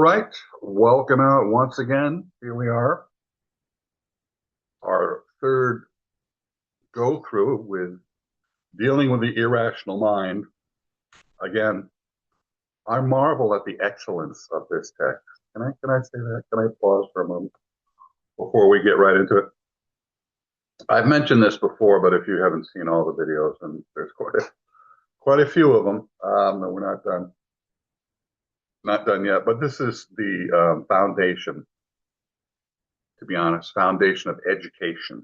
right, welcome out once again. Here we are, our third go through with dealing with the irrational mind. Again, I marvel at the excellence of this text. Can I say that? Can I pause for a moment before we get right into it? I've mentioned this before, but if you haven't seen all the videos, and there's quite a few of them, and we're not done yet. But this is the foundation, to be honest, foundation of education.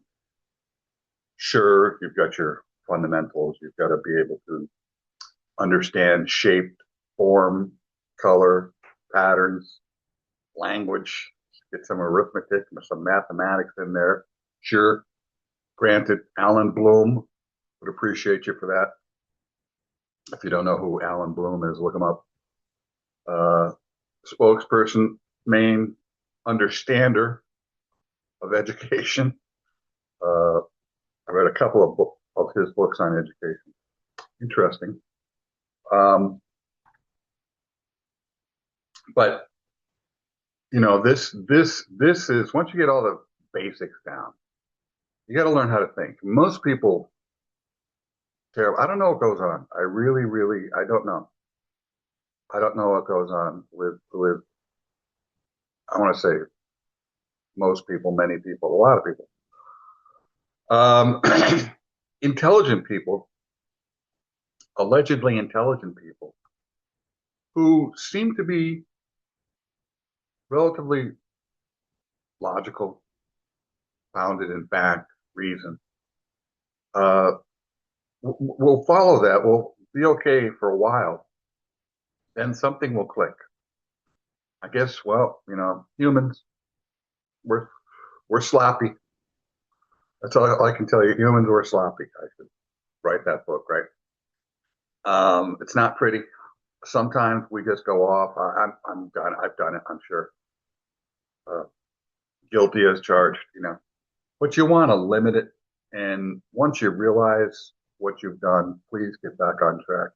Sure, you've got your fundamentals. You've got to be able to understand shape, form, color, patterns, language, get some arithmetic, some mathematics in there. Sure, granted, Alan Bloom would appreciate you for that. If you don't know who Alan Bloom is, look him up. Spokesperson, main understander of education. I read a couple of his books on education. Interesting. But you know, this is, once you get all the basics down, you got to learn how to think. Most people, terrible. I don't know what goes on. I really, I don't know. I don't know what goes on with. I want to say most people, many people, a lot of people. Intelligent people, allegedly intelligent people, who seem to be relatively logical, founded in fact, reason. We'll follow that. We'll be okay for a while. Then something will click. I guess, well, you know, humans, we're sloppy. That's all I can tell you. Humans were sloppy. I should write that book, right? It's not pretty. Sometimes we just go off. I'm done. I've done it. I'm sure. Uh, Guilty as charged, you know. But you want to limit it. And once you realize what you've done, please get back on track.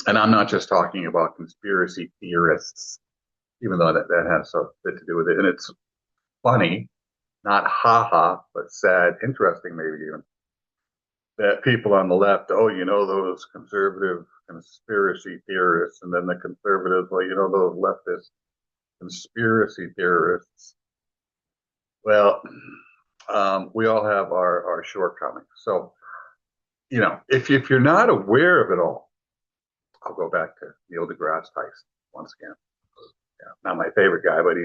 And I'm not just talking about conspiracy theorists, even though that has a bit to do with it. And it's funny, not ha-ha, but sad, interesting maybe even, that people on the left, oh, you know, those conservative conspiracy theorists, and then the conservatives, well, you know, those leftist conspiracy theorists. Well, we all have our shortcomings. So, you know, if you're not aware of it all, I'll go back to Neil deGrasse Tyson once again. Yeah, not my favorite guy, but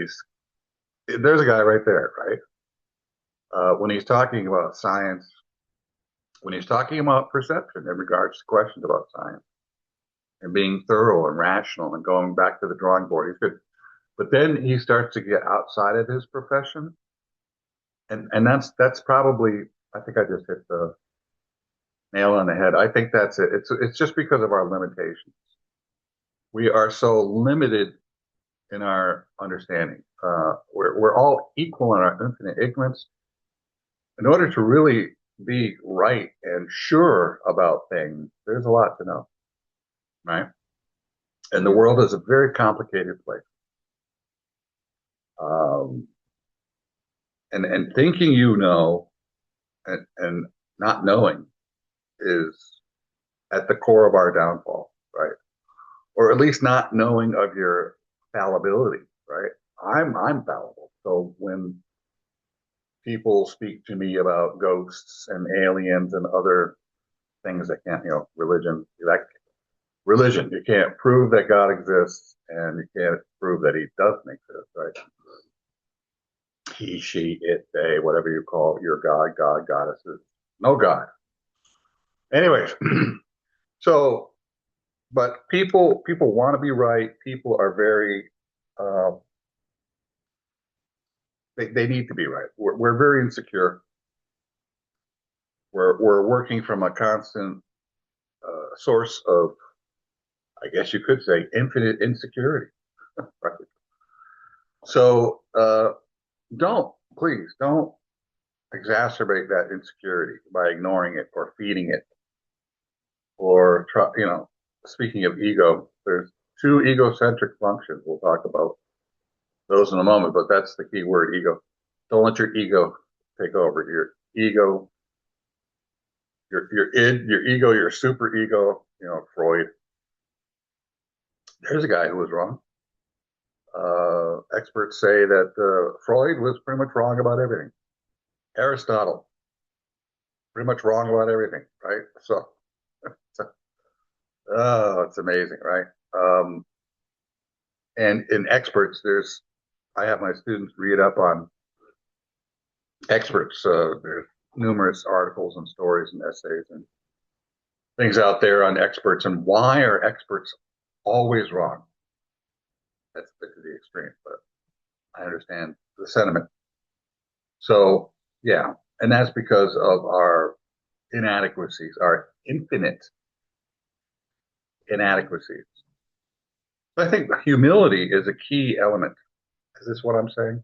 there's a guy right there, right? When he's talking about science, when he's talking about perception in regards to questions about science, and being thorough and rational and going back to the drawing board, he's good. But then he starts to get outside of his profession, and that's probably, I think I just hit the nail on the head. I think that's it. It's just because of our limitations. We are so limited in our understanding. We're all equal in our infinite ignorance. In order to really be right and sure about things, there's a lot to know, right? And the world is a very complicated place. And thinking you know and not knowing is at the core of our downfall, right? Or at least not knowing of your fallibility, right? I'm fallible. So when people speak to me about ghosts and aliens and other things that can't, you know, religion, you can't prove that God exists, and you can't prove that he doesn't exist, right? He, she, it, they, whatever you call your God, goddesses, no God. Anyways, so, but people want to be right. People are very, they need to be right. We're very insecure. We're working from a constant source of, I guess you could say, infinite insecurity. Right? So please don't exacerbate that insecurity by ignoring it or feeding it, or try, you know. Speaking of ego, there's two egocentric functions. We'll talk about those in a moment, but that's the key word, ego. Don't let your ego take over. Your ego, your id, your ego, your super ego, Freud. There's a guy who was wrong. Experts say that Freud was pretty much wrong about everything. Aristotle, pretty much wrong about everything, right? So, oh, it's amazing, right? And in experts, I have my students read up on experts. There's numerous articles and stories and essays and things out there on experts and why are experts always wrong? That's a bit to the extreme, but I understand the sentiment. So, yeah, and that's because of our inadequacies, our infinite inadequacies. I think humility is a key element. Is this what I'm saying?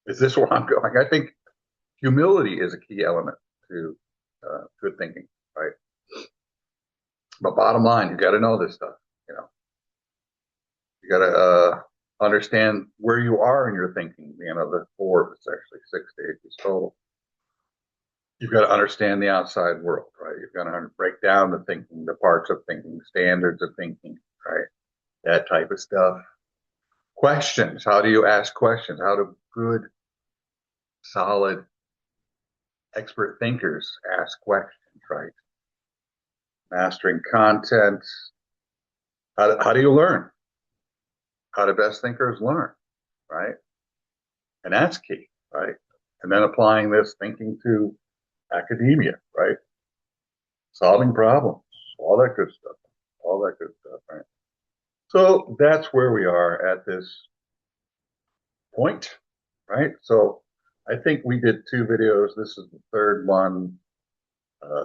Is this where I'm going? I think humility is a key element to good thinking, right? But bottom line, you got to know this stuff. You got to understand where you are in your thinking. The four, it's actually 6 stages total. You've got to understand the outside world, right? You've got to break down the thinking, the parts of thinking, standards of thinking, right? That type of stuff. Questions. How do you ask questions? How do good, solid, expert thinkers ask questions, right? Mastering content. How do you learn? How do best thinkers learn, right? And that's key, right? And then applying this thinking to academia, right? Solving problems, all that good stuff, right? So that's where we are at this point, right? So I think we did 2 videos. This is the third one.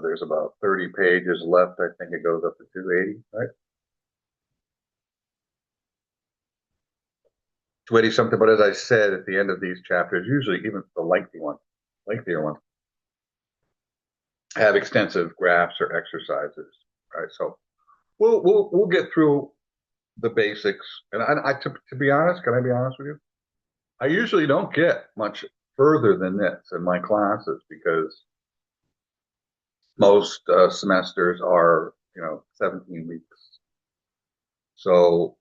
There's about 30 pages left. I think it goes up to 280, right? 280 something, but as I said, at the end of these chapters, usually even the lengthier ones, have extensive graphs or exercises, right? So we'll get through the basics. And to be honest, can I be honest with you? I usually don't get much further than this in my classes because most semesters are 17 weeks. So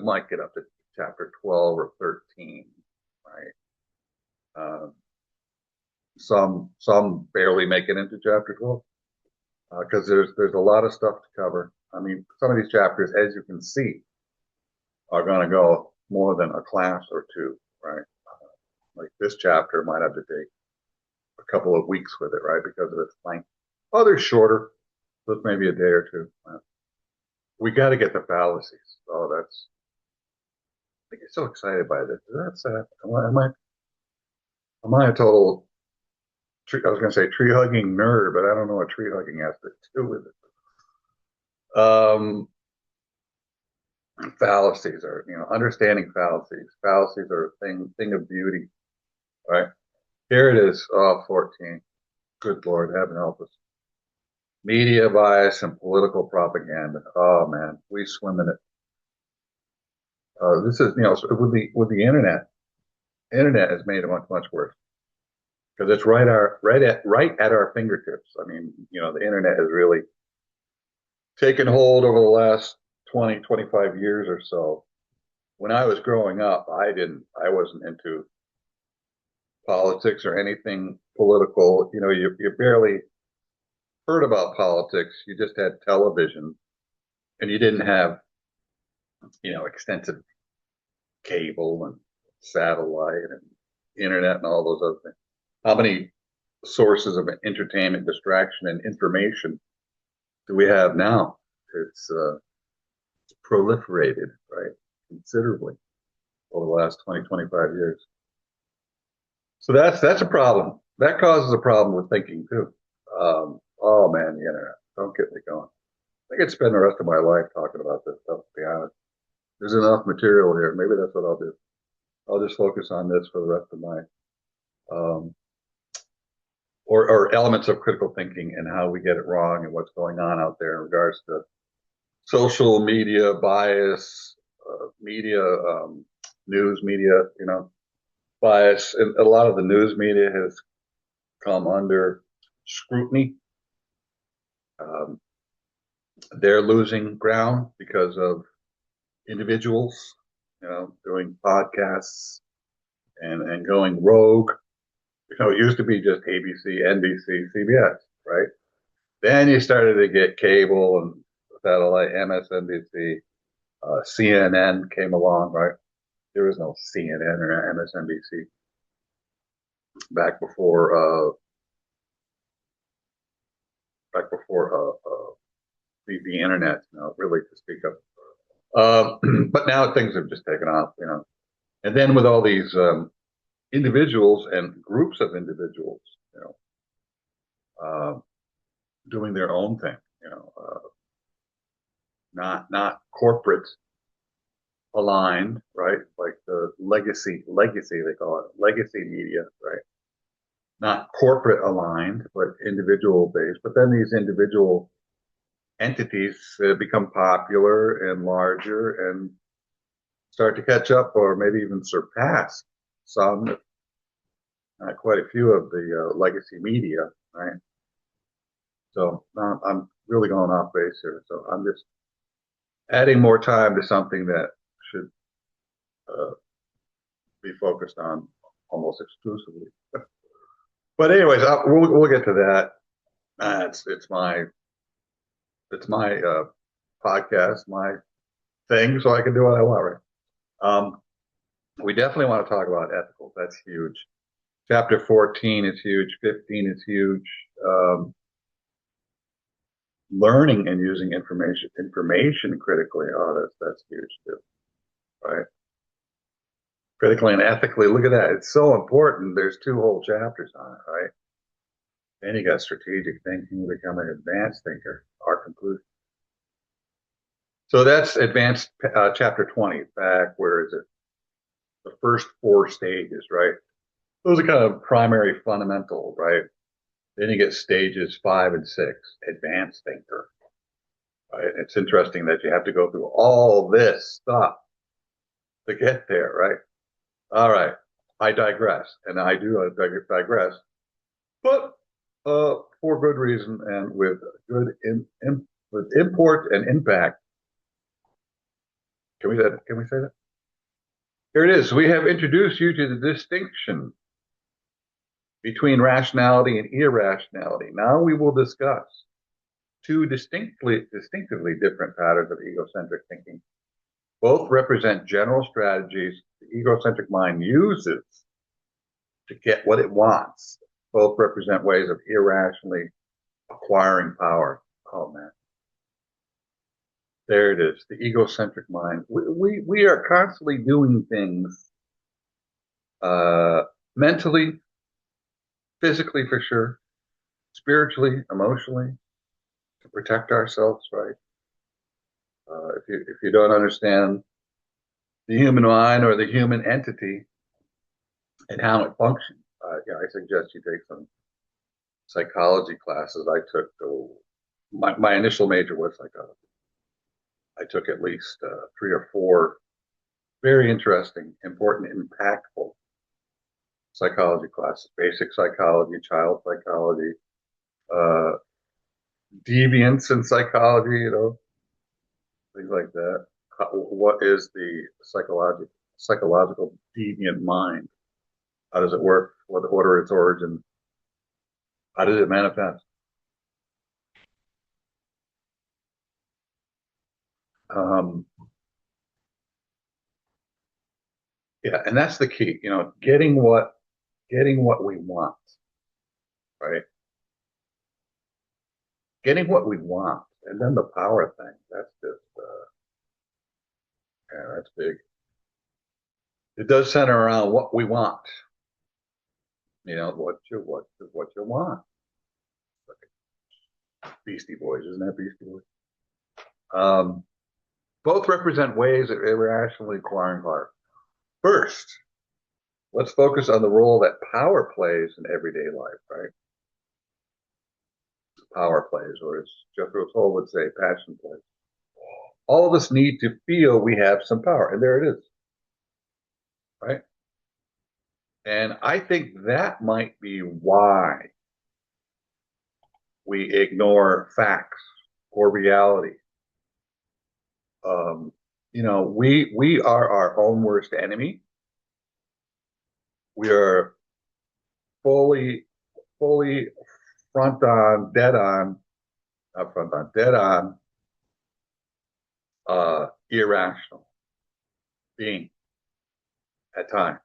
might get up to chapter 12 or 13, right? Some barely make it into chapter 12 because there's a lot of stuff to cover. I mean, some of these chapters, as you can see, are going to go more than a class or two, right? Like this chapter might have to take a couple of weeks with it, right? Because of its length. Others shorter, so it's maybe a day or two. We got to get the fallacies. Oh, I get so excited by this. That's am I a total? I was going to say tree hugging nerd, but I don't know what tree hugging has to do with it. Fallacies are, understanding fallacies. Fallacies are a thing of beauty, right? Here it is. Oh, 14. Good Lord, heaven help us. Media bias and political propaganda. Oh man, we swim in it. This is, with the internet. Internet has made it much worse because it's right at our fingertips. I mean, the internet has really taken hold over the last 20, 25 years or so. When I was growing up, I wasn't into politics or anything political. You barely heard about politics. You just had television and you didn't have, extensive cable and satellite and internet and all those other things. How many sources of entertainment, distraction, and information do we have now? It's proliferated, right, considerably over the last 20, 25 years. So that's a problem. That causes a problem with thinking too. Oh man, the internet. Don't get me going. I could spend the rest of my life talking about this stuff, to be honest. There's enough material here. Maybe that's what I'll do. I'll just focus on this for the rest of my or elements of critical thinking and how we get it wrong and what's going on out there in regards to social media bias, media, news media, bias, and a lot of the news media has come under scrutiny. Um, they're losing ground because of individuals, doing podcasts and going rogue. It used to be just ABC, NBC, CBS, right? Then you started to get cable and satellite, MSNBC, CNN came along, right? There was no CNN or MSNBC back before the internet, really to speak of. But now things have just taken off. And then with all these individuals and groups of individuals, you know, uh, doing their own thing, not corporate aligned, right? Like the legacy they call it, legacy media, right? Not corporate aligned, but individual based. But then these individual entities become popular and larger and start to catch up or maybe even surpass some, quite a few of the legacy media, right? So I'm really going off base here. So I'm just adding more time to something that should uh, be focused on almost exclusively. But anyways, we'll get to that. It's my podcast, my thing, so I can do what I want, right? We definitely want to talk about ethical. That's huge. Chapter 14 is huge. 15 is huge. Learning and using information critically. Oh, that's huge too, right? Critically and ethically. Look at that. It's so important. There's 2 whole chapters on it, right? Then you got strategic thinking, becoming an advanced thinker. Our conclusion. So that's advanced chapter 20. Back where is it? The first 4 stages, right? Those are kind of primary fundamental, right? Then you get stages 5 and 6, advanced thinker. Right? It's interesting that you have to go through all this stuff to get there, right? All right. I digress, and I do digress, but for good reason and with good with import and impact. Can we say that? Here it is. We have introduced you to the distinction between rationality and irrationality. Now we will discuss 2 distinctively different patterns of egocentric thinking. Both represent general strategies the egocentric mind uses to get what it wants. Both represent ways of irrationally acquiring power. Oh man. There it is, the egocentric mind. We are constantly doing things mentally, physically for sure, spiritually, emotionally, to protect ourselves, right? If you don't understand the human mind or the human entity and how it functions, I suggest you take some psychology classes. I took my initial major was psychology. I took at least 3 or 4 very interesting, important, impactful psychology classes: basic psychology, child psychology, uh, deviance in psychology, things like that. What is the psychological deviant mind? How does it work? What are its origins? How does it manifest? Um, yeah, and that's the key. Getting what we want, right? Getting what we want, and then the power thing. That's just, yeah, that's big. It does center around what we want. What you want. Beastie Boys, isn't that Beastie Boys? Um, both represent ways of irrationally acquiring power. First, let's focus on the role that power plays in everyday life, right? Power plays, or as Jethro Tull would say, passion plays. All of us need to feel we have some power, and there it is, right? And I think that might be why we ignore facts or reality. Um, we are our own worst enemy. We are fully, fully front on, dead on, not front on, dead on, irrational being at times.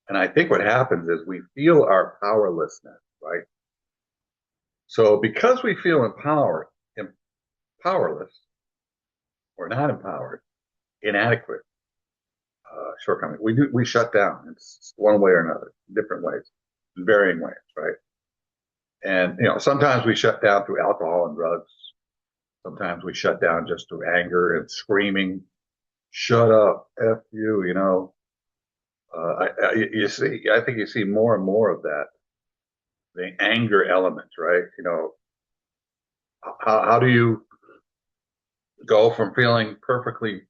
And I think what happens is we feel our powerlessness, right? So because we feel powerless, or not empowered, inadequate, shortcoming, we shut down. It's one way or another, different ways, varying ways, right? And sometimes we shut down through alcohol and drugs. Sometimes we shut down just through anger and screaming, "Shut up, f you!" You see, I think you see more and more of that, the anger element, right? How do you go from feeling perfectly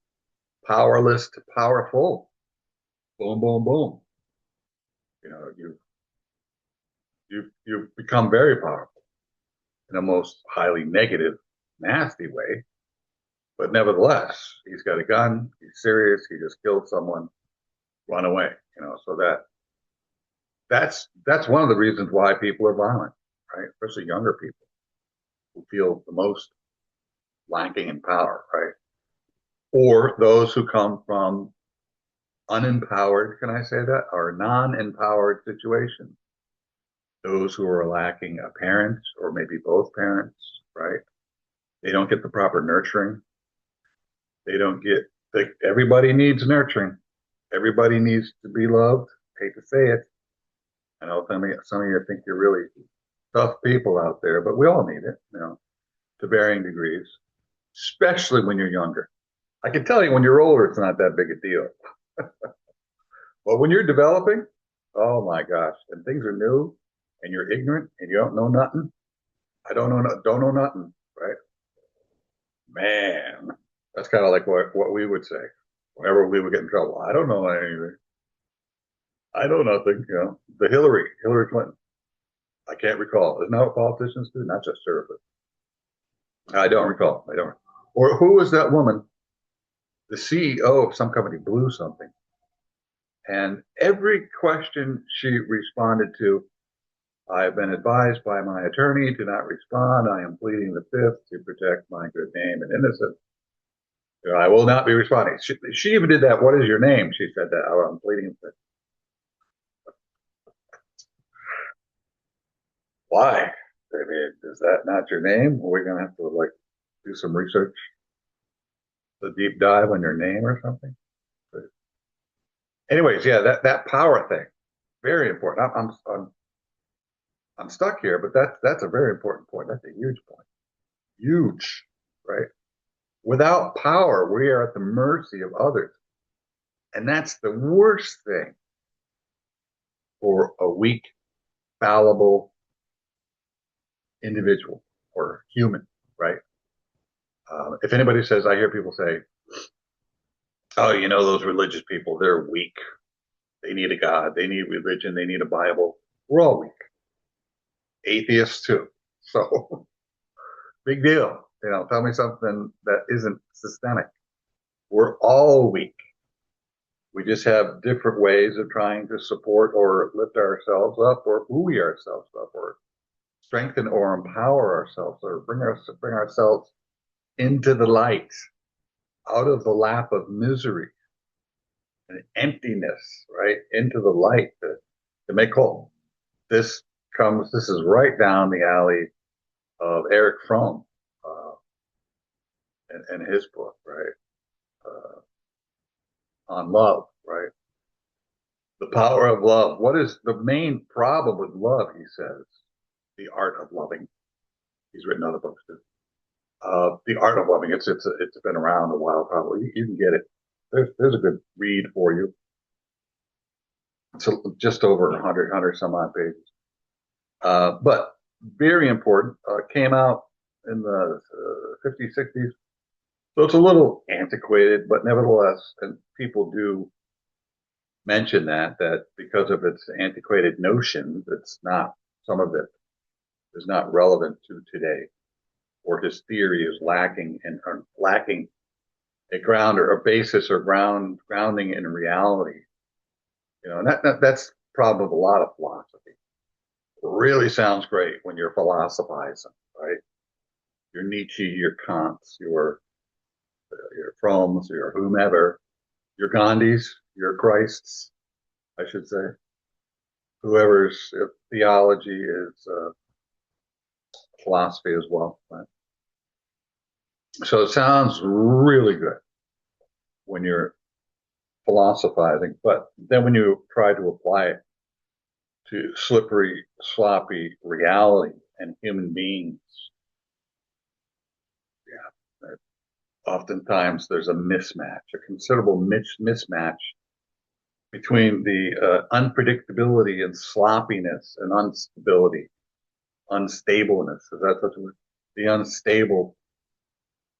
powerless to powerful? Boom, boom, boom. You become very powerful in a most highly negative, nasty way. But nevertheless, he's got a gun. He's serious. He just killed someone. Run away. So that's one of the reasons why people are violent, right? Especially younger people who feel the most lacking in power, right? Or those who come from unempowered, can I say that, or non-empowered situations. Those who are lacking a parent or maybe both parents, right? They don't get the proper nurturing. They don't get, everybody needs nurturing. Everybody needs to be loved. Hate to say it. I know some of you think you're really tough people out there, but we all need it, to varying degrees, especially when you're younger. I can tell you when you're older, it's not that big a deal. But when you're developing, oh my gosh, and things are new and you're ignorant and you don't know nothing, don't know nothing, right? Man, that's kind of like what we would say whenever we would get in trouble. I don't know anything. I know nothing. The Hillary Clinton. I can't recall. Isn't that what politicians do? Not just her, but I don't recall. I don't. Or who was that woman? The CEO of some company blew something, and every question she responded to, I have been advised by my attorney to not respond. I am pleading the fifth to protect my good name and innocence. I will not be responding. She even did that. What is your name? She said that. Oh, I'm pleading the fifth. Why? I mean, is that not your name? Are we going to have to do some research, a deep dive on your name or something? But anyways, yeah, that power thing, very important. I'm stuck here, but that's a very important point. That's a huge point. Huge, right? Without power, we are at the mercy of others. And that's the worst thing for a weak, fallible individual or human, right? If anybody says, I hear people say, oh, those religious people, they're weak. They need a God. They need religion. They need a Bible. We're all weak. Atheists too. So big deal. Tell me something that isn't systemic. We're all weak. We just have different ways of trying to support or lift ourselves up or buoy ourselves up or strengthen or empower ourselves or bring ourselves into the light, out of the lap of misery and emptiness, right? Into the light to make whole. This is right down the alley of Eric Fromm and his book, right? On love, right? The power of love. What is the main problem with love? He says, the art of loving. He's written other books too. The art of loving. It's been around a while. Probably you can get it. There's a good read for you. It's just over 100 some odd pages. But very important. Came out in the 50s, 60s. So it's a little antiquated, but nevertheless, and people do mention that because of its antiquated notions, it's not, some of it is not relevant to today, or his theory is lacking and lacking a ground or a basis or grounding in reality. And that's problem with a lot of philosophy. It really sounds great when you're philosophizing, right? Your Nietzsche, your Kants, your Fromm's, your whomever, your Gandhis, your Christs, I should say, whoever's theology is philosophy as well. Right? So it sounds really good when you're philosophizing, but then when you try to apply it to slippery, sloppy reality and human beings, yeah, oftentimes there's a mismatch, a considerable mismatch between the unpredictability and sloppiness and instability, unstableness. Is that such a word? The unstable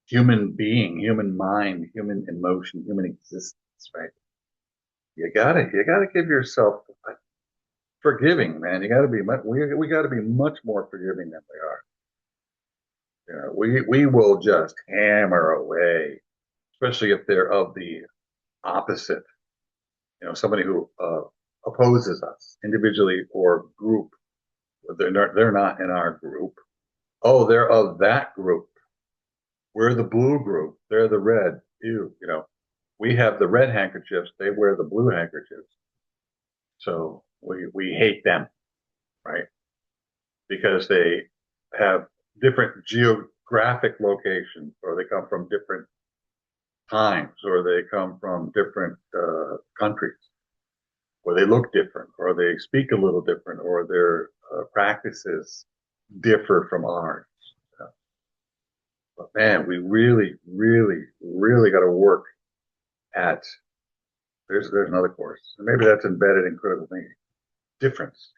human being, human mind, human emotion, human existence, right? You gotta give yourself forgiving, man. You gotta be we gotta be much more forgiving than we are. We will just hammer away, especially if they're of the opposite. Somebody who opposes us individually or group. They're not in our group. Oh, they're of that group. We're the blue group. They're the red. We have the red handkerchiefs. They wear the blue handkerchiefs. So we hate them, right? Because they have different geographic locations, or they come from different times, or they come from different countries, or they look different, or they speak a little different, or their practices differ from ours. But man, we really, really, really got to work at. There's another course, and maybe that's embedded in critical thinking. Difference,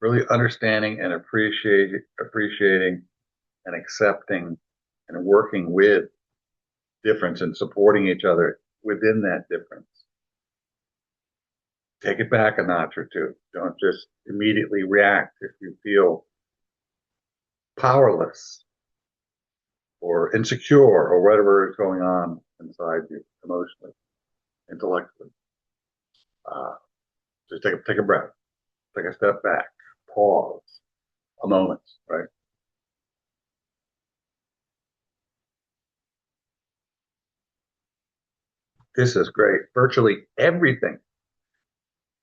really understanding and appreciating and accepting and working with difference and supporting each other within that difference. Take it back a notch or two. Don't just immediately react if you feel powerless or insecure or whatever is going on inside you emotionally, intellectually. Just take a breath, take a step back, pause a moment, right? This is great. Virtually everything.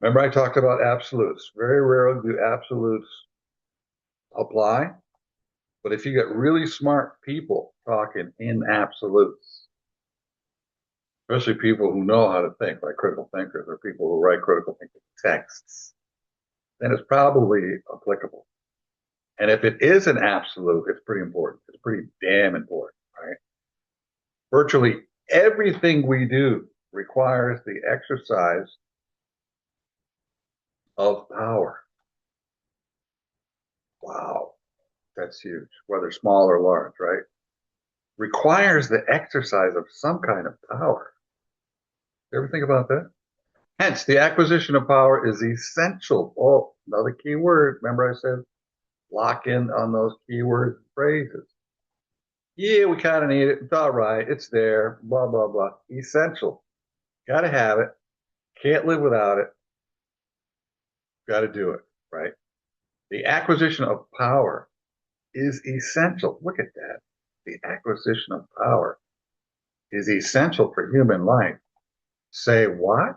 Remember, I talked about absolutes. Very rarely do absolutes apply. But if you get really smart people talking in absolutes, especially people who know how to think, like critical thinkers or people who write critical thinking texts, then it's probably applicable. And if it is an absolute, it's pretty important. It's pretty damn important, right? Virtually everything we do requires the exercise of power. Wow, that's huge, whether small or large, right? Requires the exercise of some kind of power. You ever think about that? Hence, the acquisition of power is essential. Oh, another key word. Remember I said lock in on those keyword phrases. Yeah, we kind of need it. It's all right. It's there. Blah, blah, blah. Essential. Got to have it. Can't live without it. Got to do it, right? The acquisition of power is essential. Look at that. The acquisition of power is essential for human life. Say what?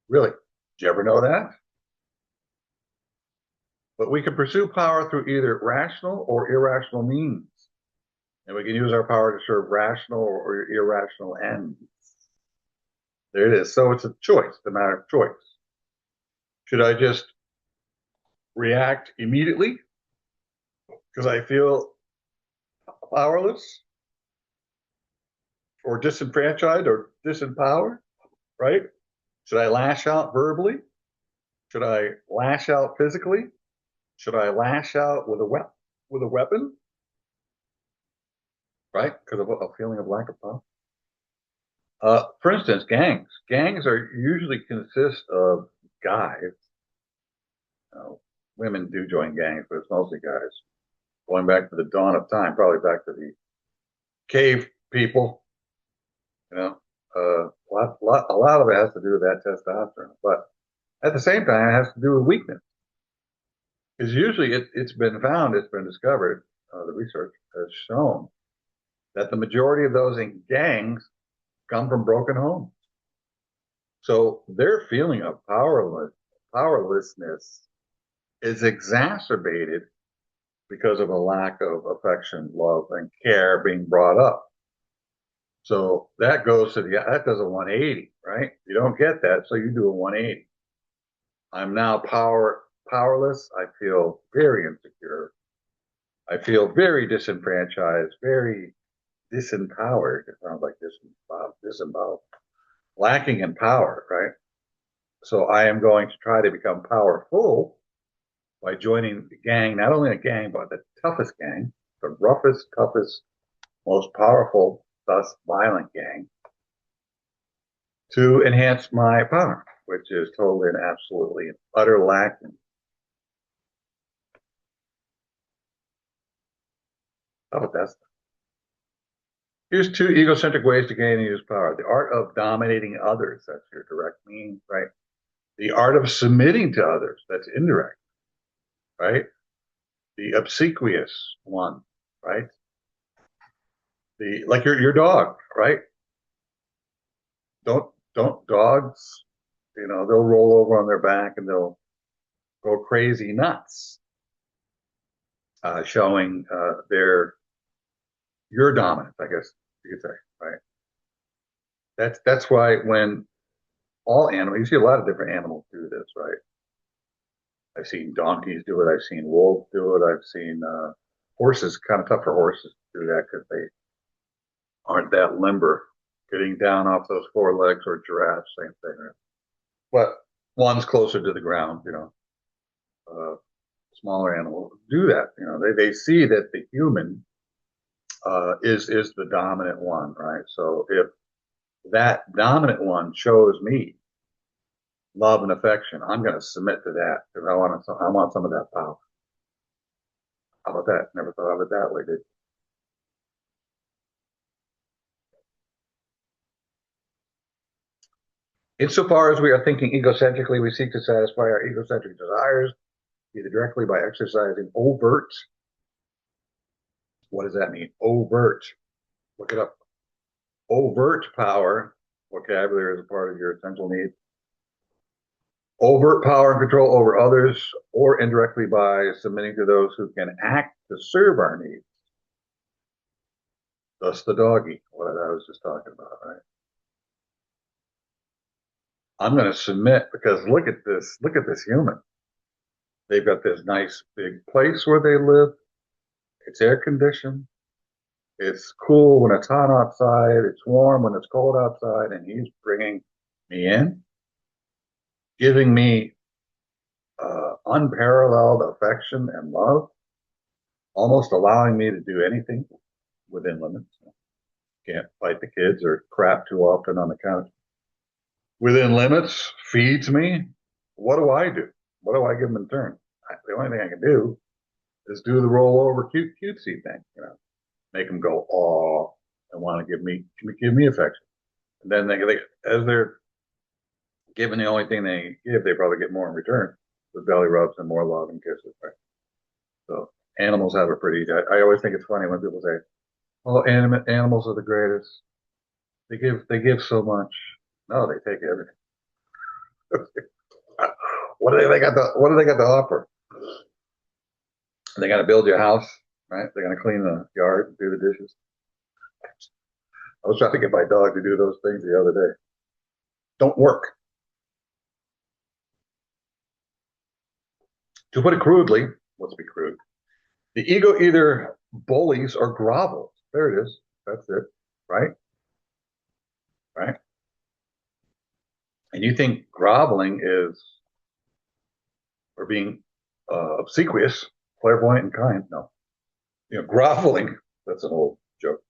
Really? Did you ever know that? But we can pursue power through either rational or irrational means. And we can use our power to serve rational or irrational ends. There it is. So it's a choice, the matter of choice. Should I just react immediately because I feel powerless or disenfranchised or disempowered, right? Should I lash out verbally? Should I lash out physically? Should I lash out with a weapon? right? Because of a feeling of lack of power. For instance, gangs. Gangs are usually consist of guys. Women do join gangs, but it's mostly guys. Going back to the dawn of time, probably back to the cave people. You know, a lot of it has to do with that testosterone, but at the same time, it has to do with weakness. Because usually it's been found, it's been discovered, the research has shown that the majority of those in gangs come from broken homes. So their feeling of powerlessness is exacerbated because of a lack of affection, love, and care being brought up. So that does a 180, right? You don't get that, so you do a 180. I'm now powerless. I feel very insecure. I feel very disenfranchised, very disempowered. It sounds like disemboweled, lacking in power, right? So I am going to try to become powerful by joining the gang, not only a gang, but the toughest gang, the roughest, toughest, most powerful, thus violent gang, to enhance my power, which is totally and absolutely and utter lacking. How about that? Here's two egocentric ways to gain and use power. The art of dominating others, that's your direct means, right? The art of submitting to others, that's indirect, right? The obsequious one, right? The like your dog, right? Don't dogs, they'll roll over on their back and they'll go crazy nuts, showing their your dominance, I guess you could say, right? That's why when all animals, you see a lot of different animals do this, right? I've seen donkeys do it. I've seen wolves do it. I've seen horses. Kind of tough for horses to do that because they aren't that limber. Getting down off those four legs, or giraffes, same thing. Right? But one's closer to the ground. Smaller animals do that. They see that the human is the dominant one, right? So if that dominant one shows me love and affection, I'm going to submit to that because I want some of that power. How about that? Never thought of it that way, did you? Insofar as we are thinking egocentrically, we seek to satisfy our egocentric desires, either directly by exercising overt. What does that mean? Overt. Look it up. Overt power. Vocabulary is a part of your essential needs. Overt power and control over others, or indirectly by submitting to those who can act to serve our needs. Thus the doggy, what I was just talking about, right? I'm going to submit because look at this human. They've got this nice big place where they live. It's air conditioned. It's cool when it's hot outside. It's warm when it's cold outside. And he's bringing me in, giving me unparalleled affection and love, almost allowing me to do anything within limits. Can't fight the kids or crap too often on the couch. Within limits, feeds me. What do I do? What do I give him in turn? The only thing I can do is do the rollover cutesy thing, make them go aw and want to give me affection. And then as they're giving the only thing they give, they probably get more in return with belly rubs and more love and kisses. Right? So animals have a pretty. I always think it's funny when people say, "Oh, animals are the greatest. They give so much." No, they take everything. What do they got to offer? They got to build your house, right? They're going to clean the yard, do the dishes. I was trying to get my dog to do those things the other day. Don't work. To put it crudely, let's be crude. The ego either bullies or grovels. There it is. That's it. Right? Right? And you think groveling is, or being obsequious, clairvoyant, and kind. No. Groveling, that's an old joke.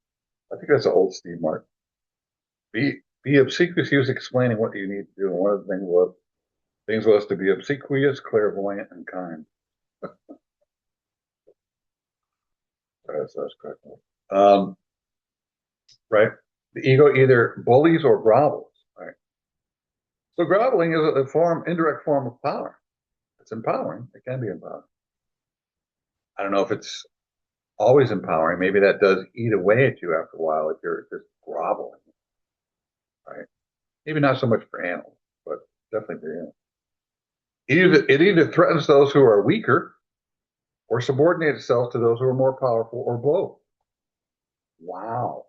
I think that's an old Steve Martin. Be obsequious. He was explaining what you need to do, and one of the things was to be obsequious, clairvoyant, and kind. That's correct. Right. The ego either bullies or grovels. Right. So groveling is a indirect form of power. It's empowering. It can be empowering. I don't know if it's always empowering. Maybe that does eat away at you after a while if you're just groveling. Right. Maybe not so much for animals, but definitely for animals. It either threatens those who are weaker or subordinates itself to those who are more powerful or both. Wow.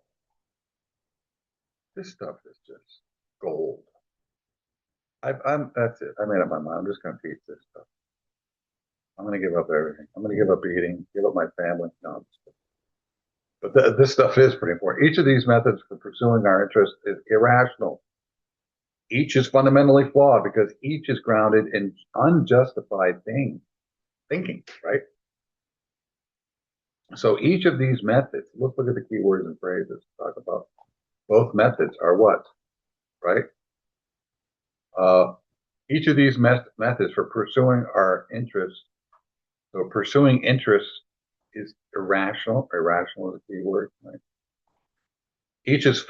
This stuff is just gold. That's it. I made up my mind. I'm just going to teach this stuff. I'm going to give up everything. I'm going to give up eating, give up my family. No, but this stuff is pretty important. Each of these methods for pursuing our interest is irrational. Each is fundamentally flawed because each is grounded in unjustified thinking, right? So each of these methods, let's look at the key words and phrases to talk about. Both methods are what, right? Each of these methods for pursuing our interests. So pursuing interests is irrational. Irrational is a key word, right? Each is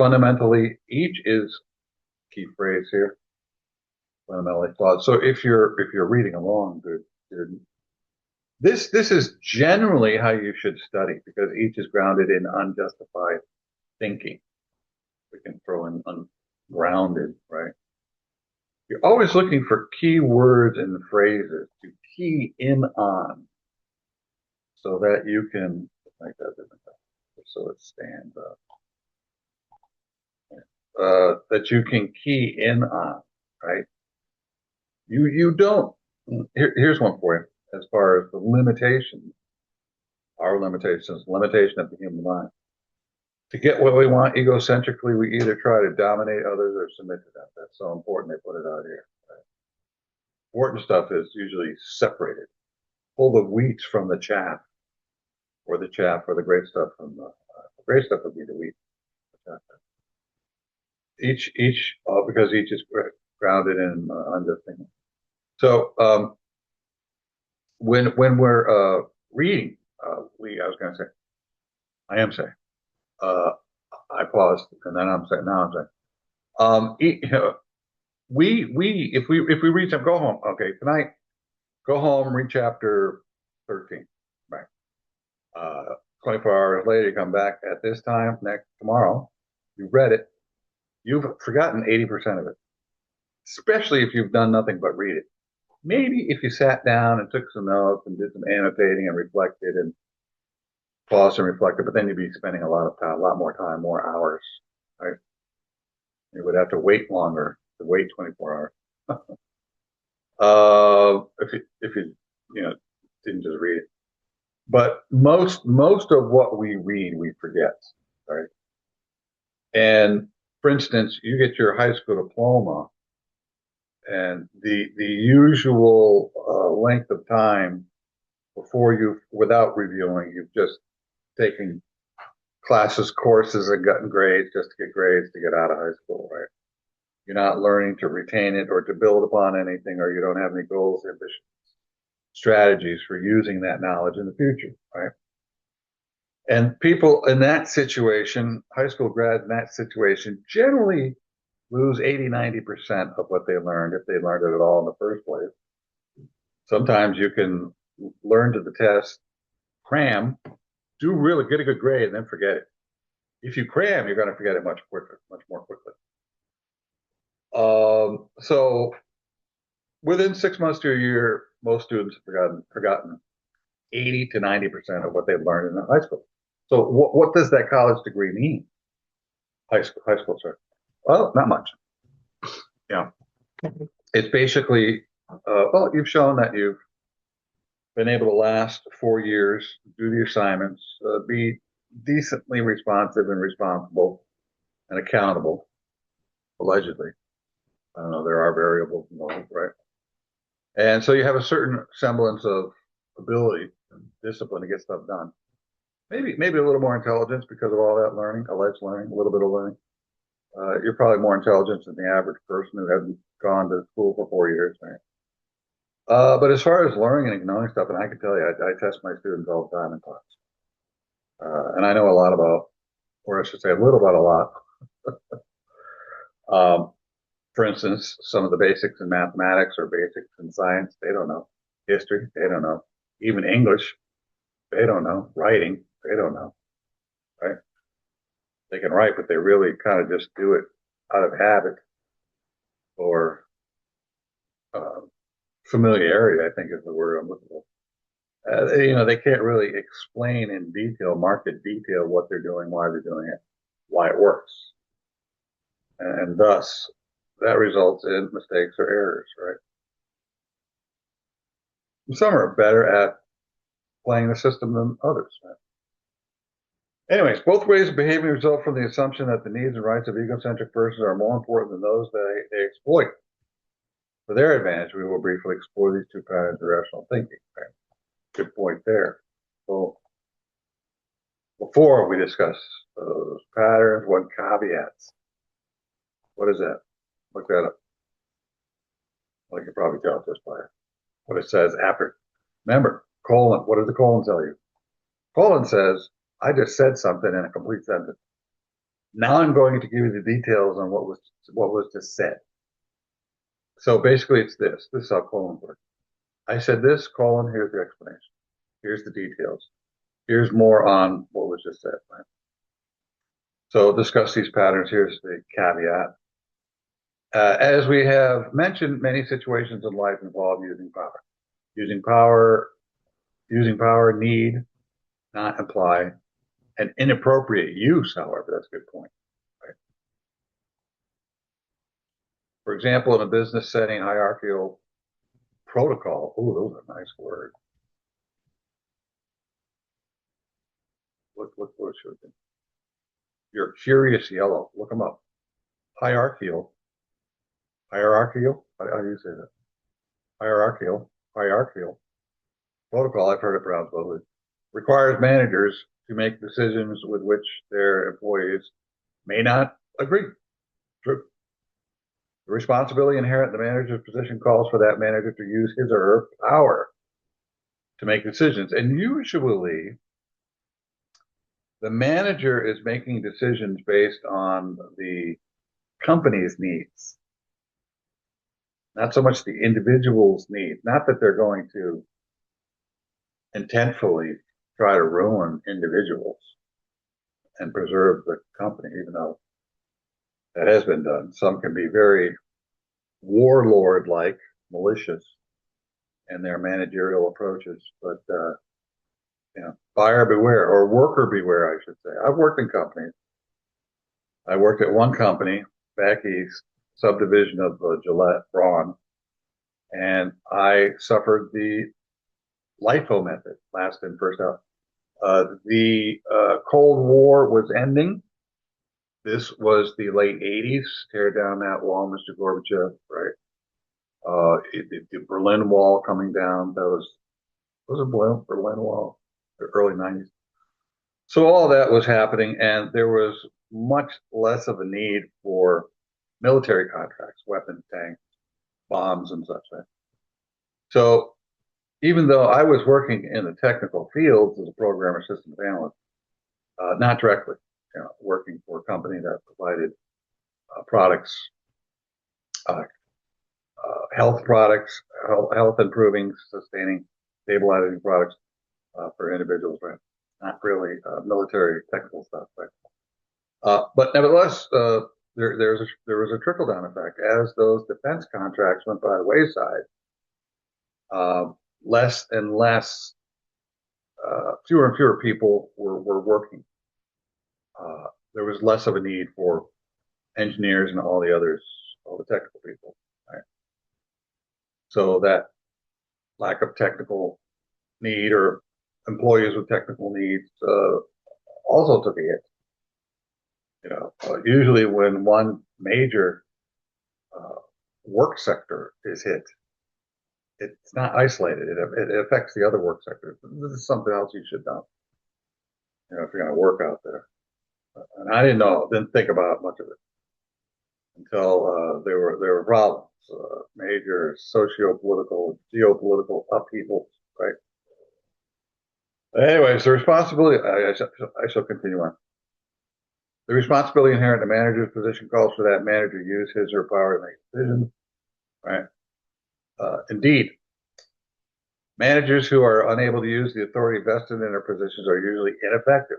key phrase here, fundamentally flawed. So if you're reading along, good student, this is generally how you should study because each is grounded in unjustified thinking. We can throw in ungrounded, right? You're always looking for key words and phrases to key in on so that you can make that different so it stands up. That you can key in on, right? You don't. Here's one for you. As far as the limitations, our limitations, limitation of the human mind. To get what we want egocentrically, we either try to dominate others or submit to them. That's so important. They put it out here. Right? Important stuff is usually separated. Pull the wheat from the chaff, or the chaff, or the great stuff from the great stuff would be the wheat. Because each is grounded in understanding. So when we're reading, I was going to say, I am saying, I paused and then I'm saying, now I'm saying, if we read some, go home. Okay, tonight, go home, read chapter 13. Right. 24 hours later, you come back at this time tomorrow. You read it. You've forgotten 80% of it, especially if you've done nothing but read it. Maybe if you sat down and took some notes and did some annotating and reflected and paused and reflected, but then you'd be spending a lot of time, a lot more time, more hours, right? You would have to wait longer to wait 24 hours. If you didn't just read it. But most of what we read, we forget, right? And for instance, you get your high school diploma, and the usual length of time without reviewing, you've just taken classes, courses, and gotten grades just to get grades to get out of high school, right? You're not learning to retain it or to build upon anything, or you don't have any goals, ambitions, strategies for using that knowledge in the future, right? And people in that situation, high school grads in that situation, generally lose 80-90% of what they learned if they learned it at all in the first place. Sometimes you can learn to the test, cram, get a good grade, and then forget it. If you cram, you're going to forget it much more quickly. So within 6 months to a year, most students have forgotten 80-90% of what they've learned in high school. So what does that college degree mean? High school, sorry. Well, not much. Yeah. It's basically, you've shown that you've been able to last 4 years, do the assignments, be decently responsive and responsible and accountable, allegedly. I don't know, there are variables involved, right? And so you have a certain semblance of ability and discipline to get stuff done. maybe a little more intelligence because of all that learning, alleged learning, a little bit of learning. You're probably more intelligent than the average person who hasn't gone to school for 4 years, right? But as far as learning and knowing stuff, and I can tell you, I test my students all the time in class. And I know a lot about, or I should say a little about a lot. For instance, some of the basics in mathematics or basics in science, they don't know. History, they don't know. Even English, they don't know. Writing, they don't know. Right? They can write, but they really kind of just do it out of habit or uh, familiarity, I think is the word I'm looking for. They can't really explain in detail, market detail, what they're doing, why they're doing it, why it works. And thus, that results in mistakes or errors, right? Some are better at playing the system than others. Right? Anyways, both ways of behaving result from the assumption that the needs and rights of egocentric persons are more important than those they exploit. For their advantage, we will briefly explore these two patterns of rational thinking. Right? Good point there. So, before we discuss those patterns, one caveats. What is that? Look that up. Well, you can probably tell just by what it says after. Remember, colon. What does the colon tell you? Colon says, I just said something in a complete sentence. Now I'm going to give you the details on what was just said. So basically it's this. This is how colons work. I said this, colon, here's the explanation. Here's the details. Here's more on what was just said. Right? So discuss these patterns. Here's the caveat. As we have mentioned, many situations in life involve using power. Using power need not imply an inappropriate use, however. That's a good point. Right? For example, in a business setting, hierarchical protocol. Oh, those are nice words. What should it be? You're curious yellow. Look them up. Hierarchical. Hierarchical? How do you say that? Hierarchical protocol. I've heard it pronounced both ways. Requires managers to make decisions with which their employees may not agree. True. The responsibility inherent in the manager's position calls for that manager to use his or her power to make decisions. And usually, the manager is making decisions based on the company's needs, not so much the individual's need. Not that they're going to intentfully try to ruin individuals and preserve the company, even though that has been done. Some can be very warlord-like, malicious in their managerial approaches, but buyer beware, or worker beware, I should say. I've worked in companies. I worked at one company back east, subdivision of Gillette Braun, and I suffered the LIFO method, last in, first out. The Cold War was ending. This was the late 80s. Tear down that wall, Mr. Gorbachev, right? The Berlin Wall coming down. That was a Berlin Wall, the early 90s. So all that was happening, and there was much less of a need for military contracts, weapons, tanks, bombs, and such. Right? So even though I was working in the technical fields as a programmer, systems analyst, not directly, working for a company that provided products, health products, health improving, sustaining, stabilizing products for individuals, right? Not really military technical stuff, right? But nevertheless, there was a trickle down effect as those defense contracts went by the wayside. Less and less, fewer and fewer people were working. There was less of a need for engineers and all the others, all the technical people. Right? So that lack of technical need or employees with technical needs also took a hit. Usually when one major work sector is hit, it's not isolated. It affects the other work sectors. This is something else you should know. if you're going to work out there. And I didn't think about much of it until there were problems, major socio-political, geopolitical upheavals, right? Anyways, the responsibility, I shall continue on. The responsibility inherent in the manager's position calls for that manager to use his or her power to make decisions, right? Indeed, managers who are unable to use the authority vested in their positions are usually ineffective.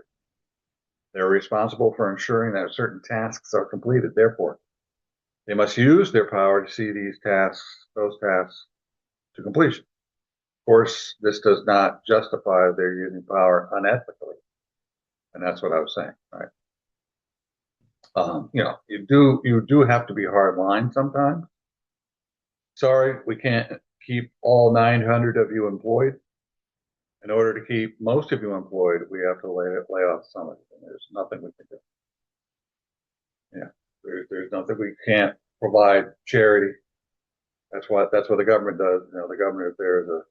They're responsible for ensuring that certain tasks are completed. Therefore, they must use their power to see those tasks to completion. Of course, this does not justify their using power unethically. And that's what I was saying, right? You do have to be hard line sometimes. Sorry, we can't keep all 900 of you employed. In order to keep most of you employed, we have to lay off some of you. And there's nothing we can do. Yeah, there's nothing we can't provide charity. That's what the government does. The government is there as a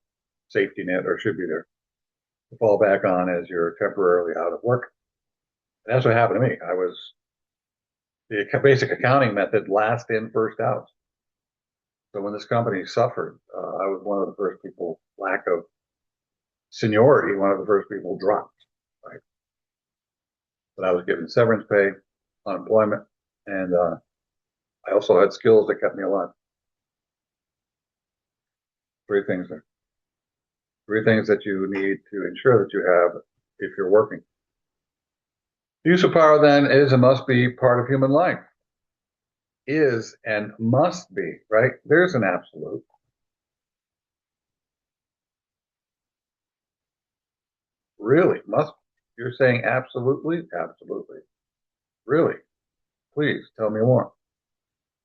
safety net, or should be there to fall back on as you're temporarily out of work. And that's what happened to me. I was the basic accounting method, last in, first out. So when this company suffered, I was one of the first people, lack of seniority, one of the first people dropped, right? But I was given severance pay, unemployment, and I also had skills that kept me alive. Three things there. Three things that you need to ensure that you have if you're working. Use of power, then, is and must be part of human life. Is and must be, right? There's an absolute. Really? Must? You're saying absolutely? Absolutely. Really? Please tell me more.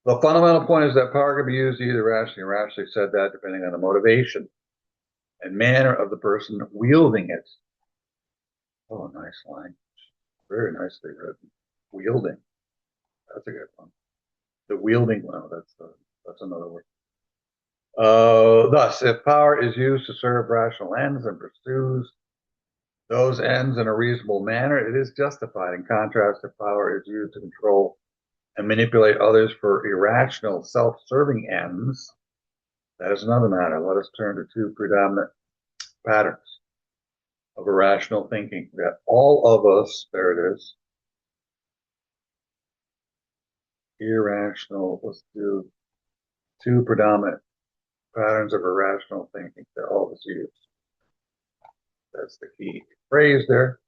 The fundamental point is that power can be used either rationally or irrationally, said that depending on the motivation and manner of the person wielding it. Oh, nice line. Very nicely written. Wielding. That's a good one. The wielding, well, that's another word. Thus, if power is used to serve rational ends and pursues those ends in a reasonable manner, it is justified. In contrast, if power is used to control and manipulate others for irrational, self-serving ends, that is another matter. Let us turn to two predominant patterns of irrational thinking that all of us, there it is, irrational, let's do two predominant patterns of irrational thinking that all of us use. That's the key phrase there.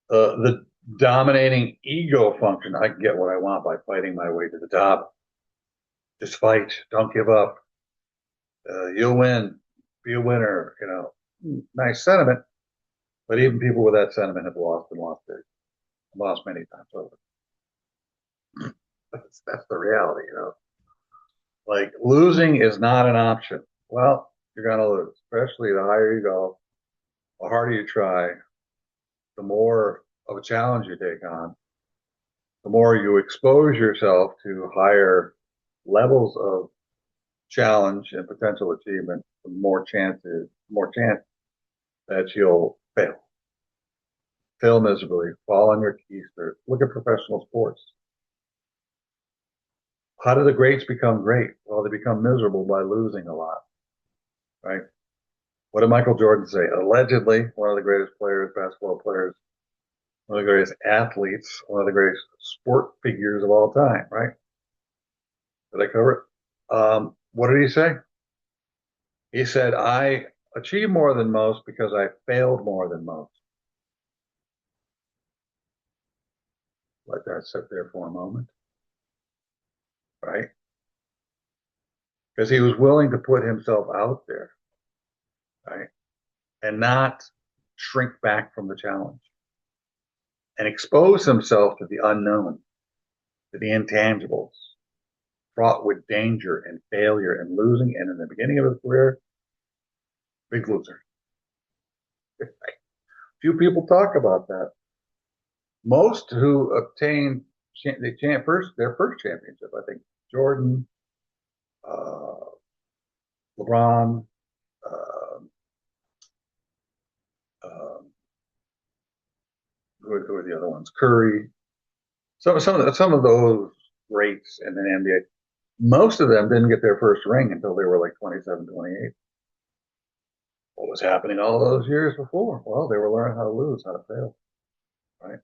The dominating ego function. I can get what I want by fighting my way to the top. Just fight. Don't give up. You'll win. Be a winner. Nice sentiment. But even people with that sentiment have lost many times over. That's the reality, Like losing is not an option. Well, you're going to lose, especially the higher you go, the harder you try, the more of a challenge you take on, the more you expose yourself to higher levels of challenge and potential achievement, the more chance that you'll fail miserably, fall on your keister. Look at professional sports. How do the greats become great? Well, they become miserable by losing a lot, right? What did Michael Jordan say? Allegedly, one of the greatest basketball players, one of the greatest athletes, one of the greatest sport figures of all time, right? Did I cover it? What did he say? He said, I achieved more than most because I failed more than most. Let that sit there for a moment, right? Because he was willing to put himself out there, right? And not shrink back from the challenge and expose himself to the unknown, to the intangibles, fraught with danger and failure and losing. And in the beginning of his career, big loser. Few people talk about that. Most who obtained their first championship, I think, Jordan, LeBron, uh, who are the other ones? Curry. Some of those greats in the NBA. Most of them didn't get their first ring until they were like 27, 28. What was happening all those years before? Well, they were learning how to lose, how to fail, right?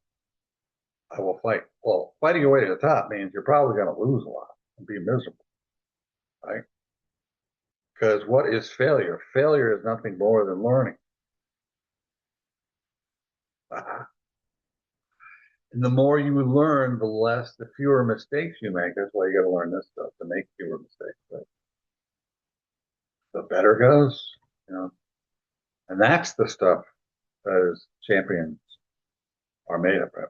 I will fight. Well, fighting your way to the top means you're probably going to lose a lot and be miserable, right? Because what is failure? Failure is nothing more than learning. And the more you learn, the fewer mistakes you make. That's why you got to learn this stuff to make fewer mistakes. Right? The better it goes, you know. And that's the stuff that is champions are made of. Right?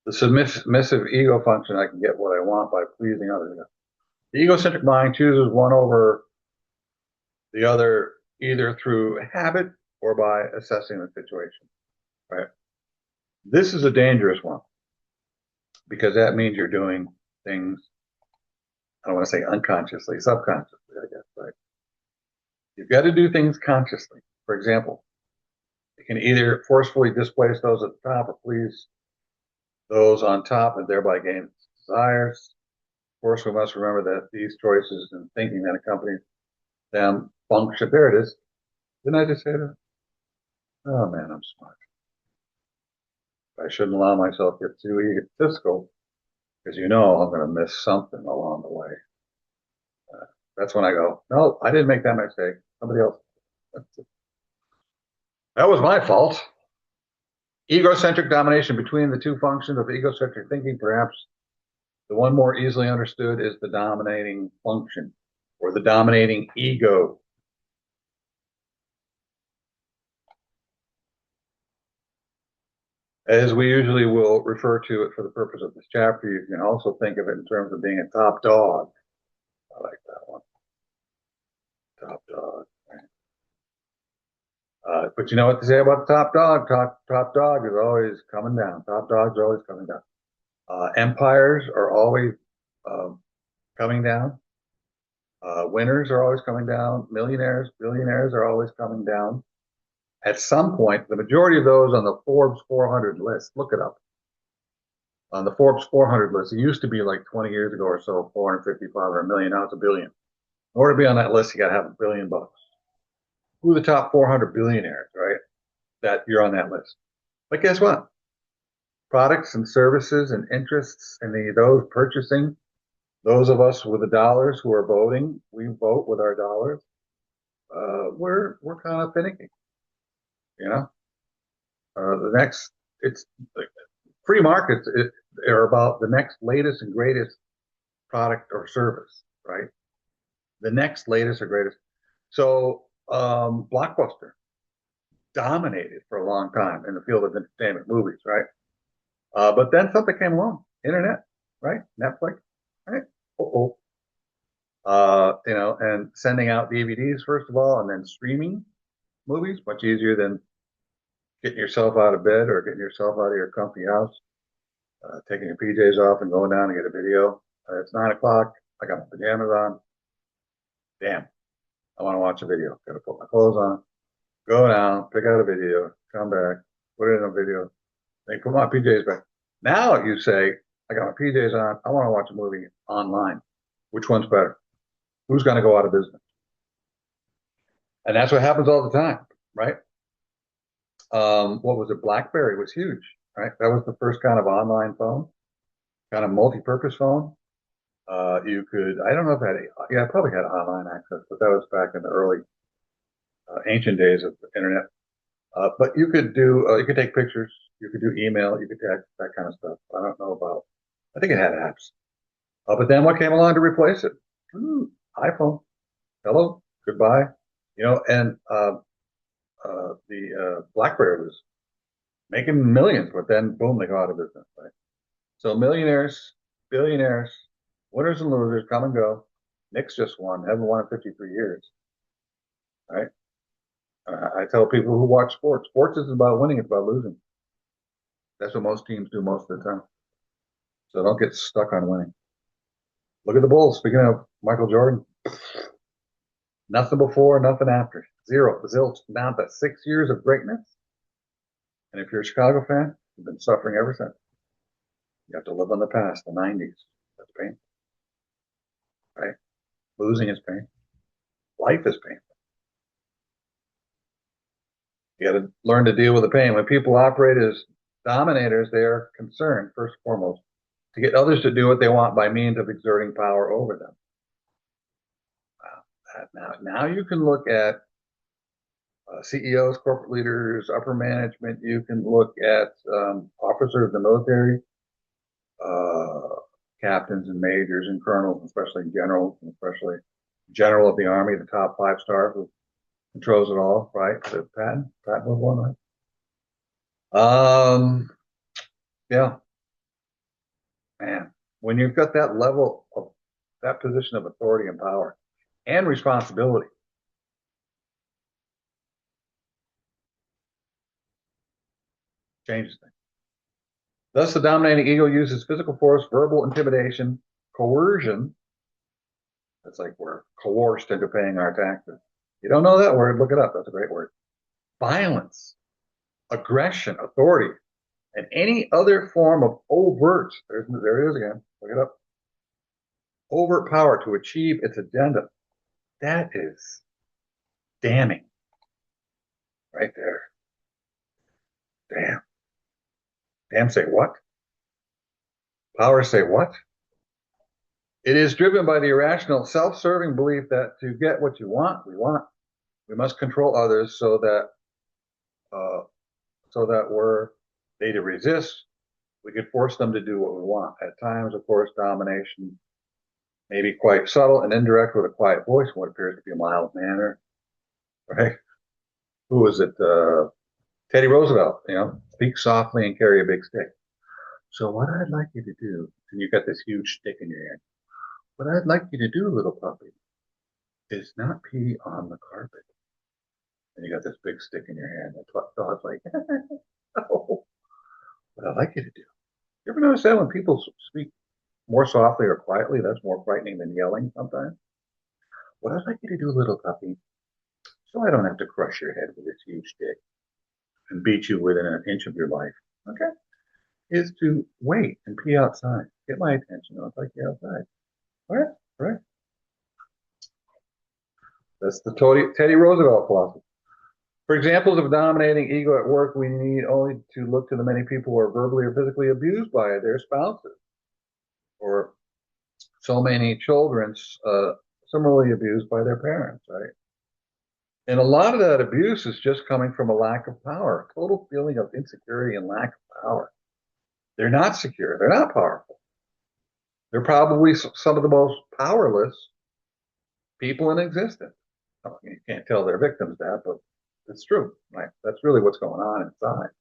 The submissive ego function, I can get what I want by pleasing others. The egocentric mind chooses one over the other either through habit or by assessing the situation. Right? This is a dangerous one because that means you're doing things, I don't want to say unconsciously, subconsciously, I guess, right? You've got to do things consciously. For example, you can either forcefully displace those at the top or please those on top and thereby gain desires. Of course, we must remember that these choices and thinking that accompany them function. There it is. Didn't I just say that? Oh man, I'm smart. I shouldn't allow myself to get too egotistical because I'm going to miss something along the way. That's when I go, no, I didn't make that mistake. Somebody else. That was my fault. Egocentric domination between the two functions of egocentric thinking, perhaps the one more easily understood is the dominating function or the dominating ego. As we usually will refer to it for the purpose of this chapter, you can also think of it in terms of being a top dog. I like that one. Top dog. But you know what they say about the top dog? Top dog is always coming down. Top dogs are always coming down. Empires are always coming down. Winners are always coming down. Millionaires, billionaires are always coming down. At some point, the majority of those on the Forbes 400 list, look it up. On the Forbes 400 list, it used to be like 20 years ago or so, 455 or a million. Now it's a billion. In order to be on that list, you got to have $1 billion. Who are the top 400 billionaires, right? That you're on that list. But guess what? Products and services and interests and those purchasing, those of us with the dollars who are voting, we vote with our dollars. We're kind of finicky, you know. It's free markets are about the next latest and greatest product or service, right? The next latest or greatest. So Blockbuster dominated for a long time in the field of entertainment, movies, right? But then something came along, internet, right? Netflix, right? And sending out DVDs first of all, and then streaming movies, much easier than getting yourself out of bed or getting yourself out of your comfy house, taking your PJs off and going down and get a video. It's 9 o'clock. I got my pajamas on. Damn, I want to watch a video. Got to put my clothes on, go down, pick out a video, come back, put it in a video, then put my PJs back. Now you say, I got my PJs on. I want to watch a movie online. Which one's better? Who's going to go out of business? And that's what happens all the time, right? What was it? BlackBerry was huge, right? That was the first kind of online phone, kind of multi-purpose phone. You could, I don't know if it had, yeah, it probably had online access, but that was back in the early ancient days of the internet. But you could take pictures, you could do email, you could text, that kind of stuff. I don't know about, I think it had apps. But then what came along to replace it? iPhone. Hello, goodbye. And the BlackBerry was making millions, but then boom, they go out of business, right? So millionaires, billionaires, winners and losers come and go. Knicks just won, haven't won in 53 years, right? I tell people who watch sports isn't about winning, it's about losing. That's what most teams do most of the time. So don't get stuck on winning. Look at the Bulls. Speaking of Michael Jordan, nothing before, nothing after. Zero, zilch, down to 6 years of greatness. And if you're a Chicago fan, You've been suffering ever since. You have to live on the past, the 90s. That's pain, right? Losing is pain. Life is pain. You got to learn to deal with the pain. When people operate as dominators, they are concerned, first and foremost, to get others to do what they want by means of exerting power over them. Wow. Now you can look at CEOs, corporate leaders, upper management. You can look at officers of the military, uh, captains and majors and colonels, especially generals, and especially general of the army, the top 5-star who controls it all, right? So Patton was one, right? Yeah, man. When you've got that level of that position of authority and power and responsibility, changes things. Thus, the dominating ego uses physical force, verbal intimidation, coercion. That's like we're coerced into paying our taxes. You don't know that word? Look it up. That's a great word. Violence, aggression, authority, and any other form of overt, there it is again, look it up, overt power to achieve its agenda. That is damning right there. Damn. Damn, say what? Power say what? It is driven by the irrational, self-serving belief that to get what you want, we must control others so that were they to resist, we could force them to do what we want. At times, of course, domination may be quite subtle and indirect with a quiet voice, what appears to be a mild manner, right? Who was it? Teddy Roosevelt, speak softly and carry a big stick. So what I'd like you to do, and you've got this huge stick in your hand, what I'd like you to do, little puppy, is not pee on the carpet. And you got this big stick in your hand. That's what God's like, no. What I'd like you to do. You ever notice that when people speak more softly or quietly, that's more frightening than yelling sometimes? What I'd like you to do, little puppy, so I don't have to crush your head with this huge stick and beat you within an inch of your life, okay, is to wait and pee outside. Get my attention. I'd like you outside. All right, all right. That's the Teddy Roosevelt philosophy. For examples of dominating ego at work, we need only to look to the many people who are verbally or physically abused by their spouses, or so many children similarly abused by their parents, right? And a lot of that abuse is just coming from a lack of power, a total feeling of insecurity and lack of power. They're not secure. They're not powerful. They're probably some of the most powerless people in existence. You can't tell their victims that, but it's true, right? That's really what's going on inside.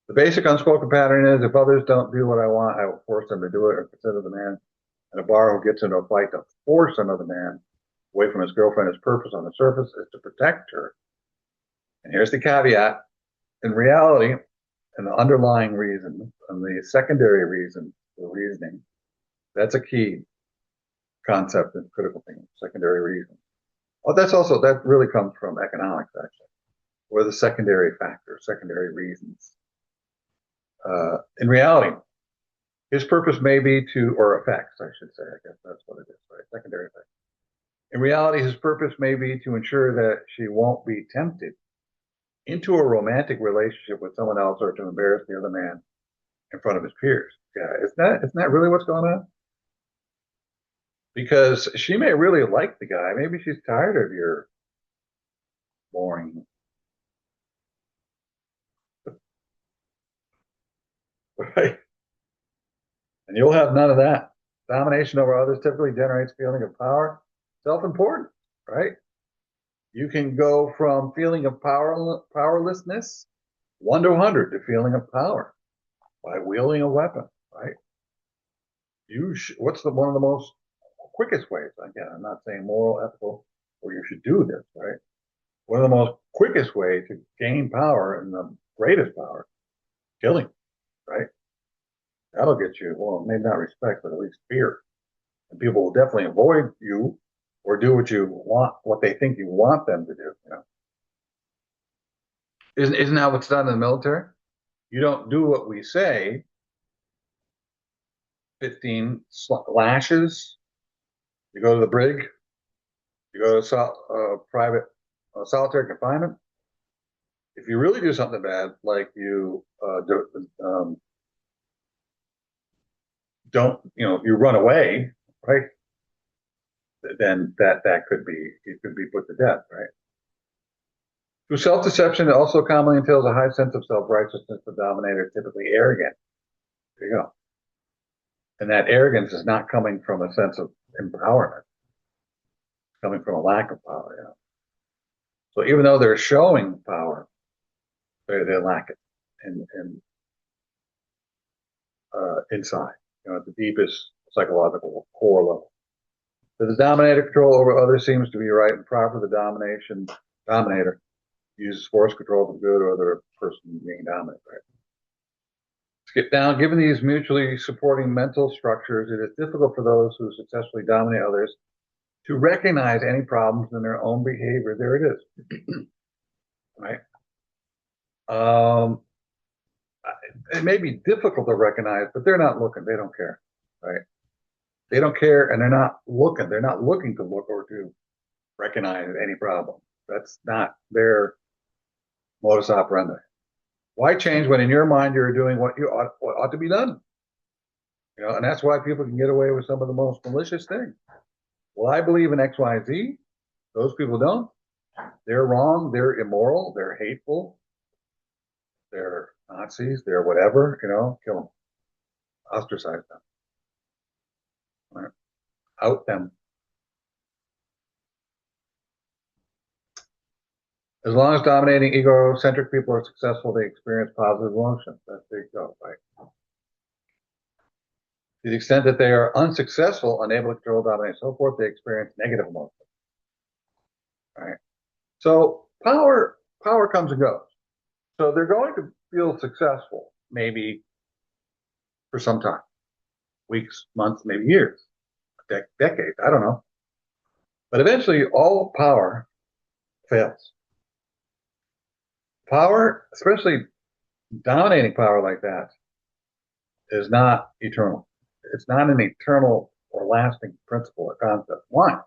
The basic unspoken pattern is if others don't do what I want, I will force them to do it, or consider the man in a bar who gets into a fight to force another man away from his girlfriend. His purpose on the surface is to protect her. And here's the caveat. In reality, and the underlying reason and the secondary reason, the reasoning, that's a key concept in critical thinking, secondary reason. Well, that really comes from economics, actually, or the secondary factors, secondary reasons. In reality, his purpose may be to, or effects, I should say, I guess that's what it is, right? Secondary effects. In reality, his purpose may be to ensure that she won't be tempted into a romantic relationship with someone else or to embarrass the other man in front of his peers. Yeah, isn't that really what's going on? Because she may really like the guy. Maybe she's tired of your boring, right? And you'll have none of that. Domination over others typically generates feeling of power, self-importance, right? You can go from feeling of powerlessness, 1 to 100, to feeling of power by wielding a weapon, right? What's one of the most quickest ways? Again, I'm not saying moral, ethical, or you should do this, right? One of the most quickest ways to gain power and the greatest power, killing, right? That'll get you, well, maybe not respect, but at least fear. And people will definitely avoid you or do what you want, what they think you want them to do. Isn't that what's done in the military? you don't do what we say, 15 lashes, you go to the brig, you go to private solitary confinement. If you really do something bad, like you don't, you run away, right? Then that could be, you could be put to death, right? Through self-deception, it also commonly entails a high sense of self-righteousness. The dominator is typically arrogant. There you go. And that arrogance is not coming from a sense of empowerment. It's coming from a lack of power. So even though they're showing power, they lack it inside, at the deepest psychological core level. So the dominator control over others seems to be right and proper. The dominator uses force control for good or the person being dominant, right? Skip down. Given these mutually supporting mental structures, it is difficult for those who successfully dominate others to recognize any problems in their own behavior. There it is. Right? It may be difficult to recognize, but they're not looking. They don't care. Right? They don't care, and they're not looking. They're not looking to look or to recognize any problem. That's not their modus operandi. Why change when in your mind you're doing what ought to be done? And that's why people can get away with some of the most malicious things. Well, I believe in X, Y, Z. Those people don't. They're wrong. They're immoral. They're hateful. They're Nazis. They're whatever. Kill them. Ostracize them. Right? Out them. As long as dominating egocentric people are successful, they experience positive emotions. That's there you go, right? To the extent that they are unsuccessful, unable to control, dominate, and so forth, they experience negative emotions. Right? So power comes and goes. So they're going to feel successful, maybe for some time, weeks, months, maybe years, decades. I don't know. But eventually, all power fails. Power, especially dominating power like that, is not eternal. It's not an eternal or lasting principle or concept. Why?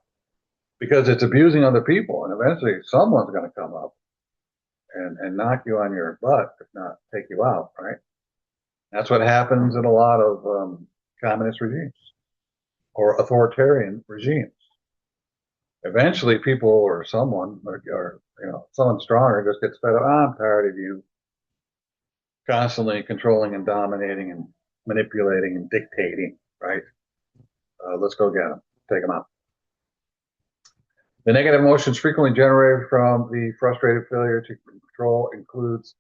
Because it's abusing other people, and eventually someone's going to come up and knock you on your butt, if not take you out, right? That's what happens in a lot of communist regimes or authoritarian regimes. Eventually, people or someone or someone stronger just gets fed up. I'm tired of you constantly controlling and dominating and manipulating and dictating, right? Let's go get them, take them out. The negative emotions frequently generated from the frustrated failure to control includes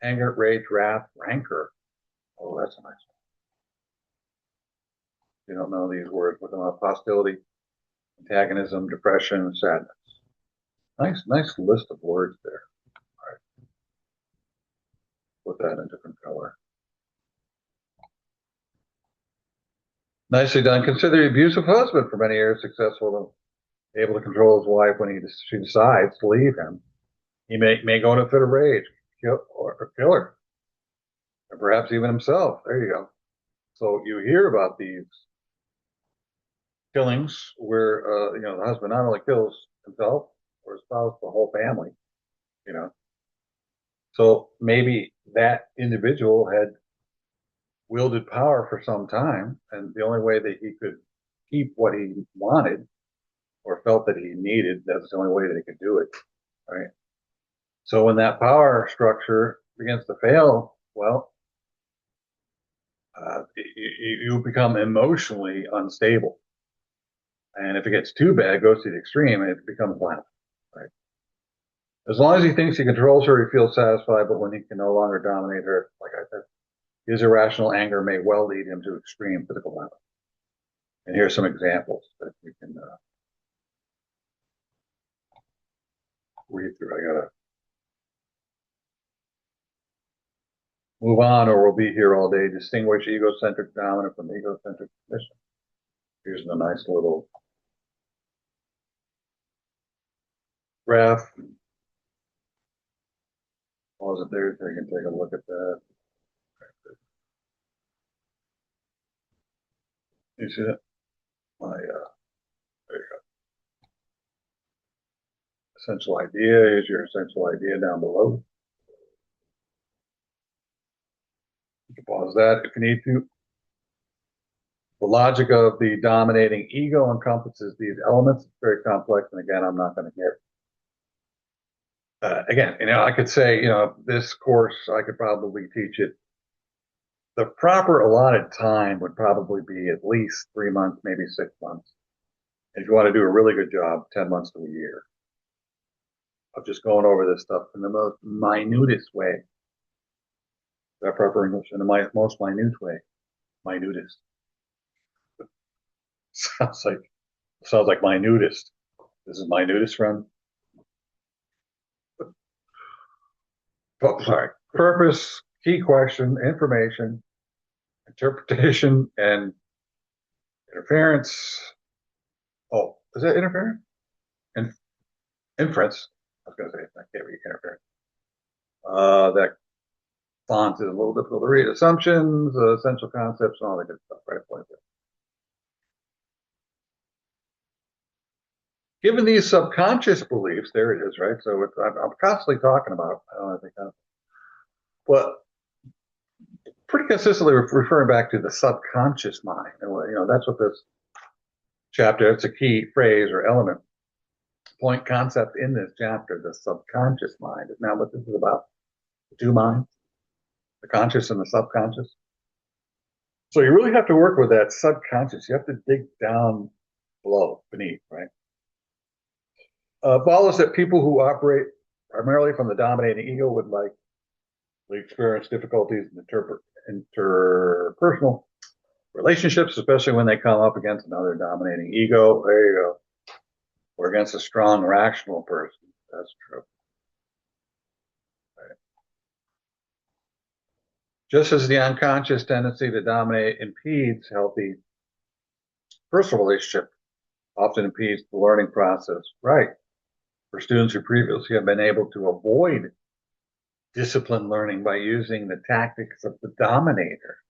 anger, rage, wrath, rancor. Oh, that's a nice one. If you don't know these words, look them up. Hostility, antagonism, depression, sadness. Nice list of words there. All right. Put that in a different color. Nicely done. Consider the abusive husband for many years successful and able to control his wife when she decides to leave him. He may go in a fit of rage, kill her, or perhaps even himself. There you go. So you hear about these killings where the husband not only kills himself or his spouse, the whole family. So maybe that individual had wielded power for some time, and the only way that he could keep what he wanted or felt that he needed, that's the only way that he could do it, right? So when that power structure begins to fail, well, you become emotionally unstable. And if it gets too bad, it goes to the extreme, and it becomes violent, right? As long as he thinks he controls her, he feels satisfied, but when he can no longer dominate her, like I said, his irrational anger may well lead him to extreme physical violence. And here's some examples that we can read through. I gotta move on or we'll be here all day. Distinguish egocentric dominant from egocentric submission. Here's a nice little graph. Pause it there so you can take a look at that. You see that? There you go. Essential idea is your essential idea down below. You can pause that if you need to. The logic of the dominating ego encompasses these elements. It's very complex, and again, I'm not going to get. Again, I could say, this course, I could probably teach it. The proper allotted time would probably be at least 3 months, maybe 6 months. If you want to do a really good job, 10 months to a year of just going over this stuff in the most minutest way. That proper English in the most minute way. Minutest. sounds like minutest. This is minutest, friend. Oh, sorry. Purpose, key question, information, interpretation, and interference. Oh, is that interference? Inference. I was going to say, I can't read interference. That font is a little difficult to read. Assumptions, essential concepts, and all that good stuff, right? Given these subconscious beliefs, there it is, right? So I'm constantly talking about, I don't know, I think, but pretty consistently referring back to the subconscious mind. And, that's what this chapter, it's a key phrase or element, point concept in this chapter, the subconscious mind. Is now what this is about. The two minds, the conscious and the subconscious. So you really have to work with that subconscious. You have to dig down below, beneath, right? Follows that people who operate primarily from the dominating ego would likely experience difficulties in interpersonal relationships, especially when they come up against another dominating ego. There you go. Or against a strong, rational person. That's true. Right. Just as the unconscious tendency to dominate impedes healthy personal relationship, often impedes the learning process. Right. For students who previously have been able to avoid disciplined learning by using the tactics of the dominator.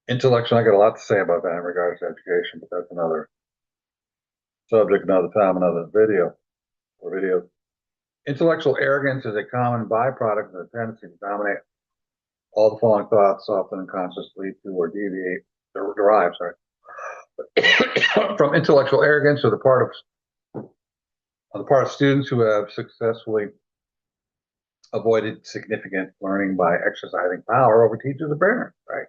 Intellectual, I got a lot to say about that in regards to education, but that's another subject, another time, another video or videos. Intellectual arrogance is a common byproduct of the tendency to dominate. All the following thoughts often unconsciously to or derive, from intellectual arrogance on the part of students who have successfully avoided significant learning by exercising power over teachers and parents, right?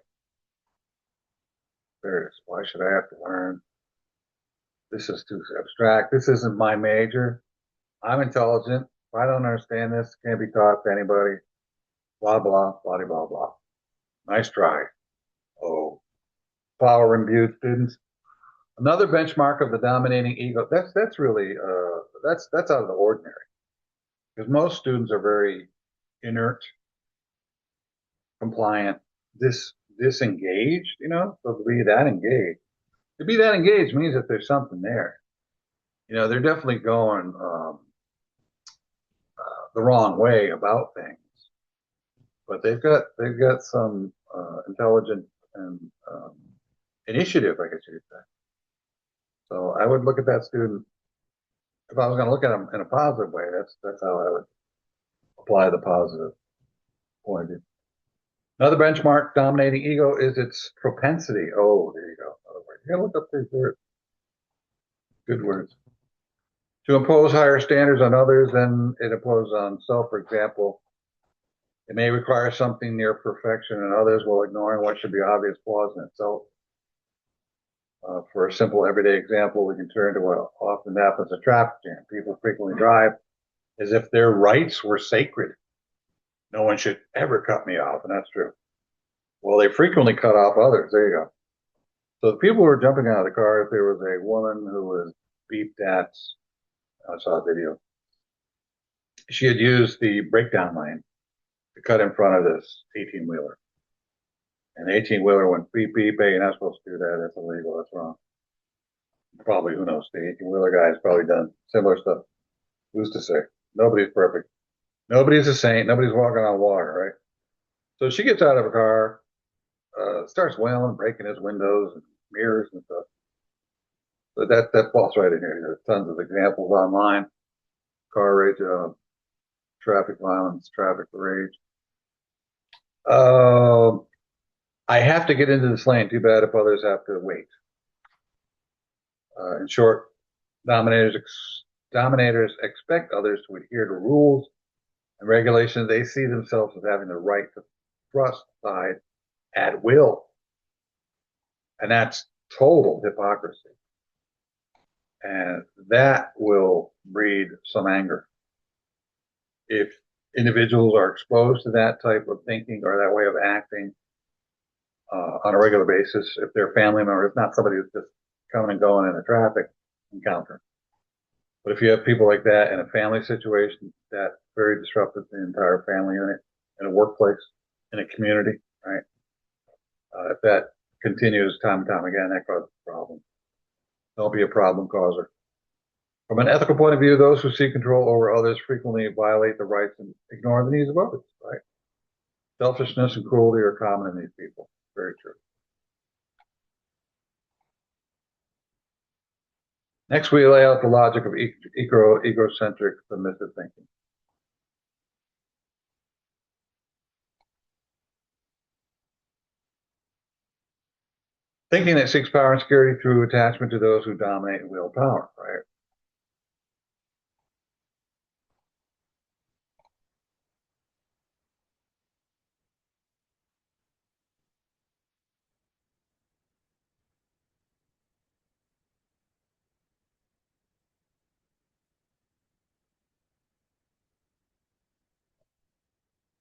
There it is. Why should I have to learn? This is too abstract. This isn't my major. I'm intelligent. If I don't understand this, it can't be taught to anybody. Blah, blah, blah, blah, blah. Nice try. Oh, power imbued students. Another benchmark of the dominating ego. That's really that's out of the ordinary, because most students are very inert, compliant, disengaged. So to be that engaged means that there's something there. They're definitely going the wrong way about things, but they've got some intelligent and initiative, I guess you could say. So I would look at that student, if I was going to look at them in a positive way. That's how I would apply the positive point of view. Another benchmark dominating ego is its propensity. Oh, there you go. You gotta look up these words. Good words. To impose higher standards on others than it imposes on self. For example, it may require something near perfection and others while ignoring what should be obvious flaws in itself. For a simple everyday example, we can turn to what often happens in traffic jam. People frequently drive as if their rights were sacred. No one should ever cut me off, and that's true. Well, they frequently cut off others. There you go. So the people who were jumping out of the car, if there was a woman who was beeped at, I saw a video, she had used the breakdown lane to cut in front of this 18-wheeler. And the 18-wheeler went beep, beep, hey, you're not supposed to do that. That's illegal. That's wrong. Probably, who knows? The 18-wheeler guy has probably done similar stuff. Who's to say? Nobody's perfect. Nobody's a saint. Nobody's walking on water, right? So she gets out of her car, starts wailing, breaking his windows and mirrors and stuff. But that falls right in here. There's tons of examples online: car rage, traffic violence, traffic rage. Uh, I have to get into this lane. Too bad if others have to wait. In short, dominators expect others to adhere to rules and regulations. They see themselves as having the right to thrust aside at will, and that's total hypocrisy. And that will breed some anger if individuals are exposed to that type of thinking or that way of acting on a regular basis. If they're a family member, it's not somebody who's just coming and going in a traffic encounter. But if you have people like that in a family situation, that very disruptive to the entire family unit, in a workplace, in a community, right? If that continues time and time again, that causes a problem. Don't be a problem causer. From an ethical point of view, those who seek control over others frequently violate the rights and ignore the needs of others, right? Selfishness and cruelty are common in these people. Very true. Next, we lay out the logic of egocentric submissive thinking. Thinking that seeks power and security through attachment to those who dominate and wield power, right?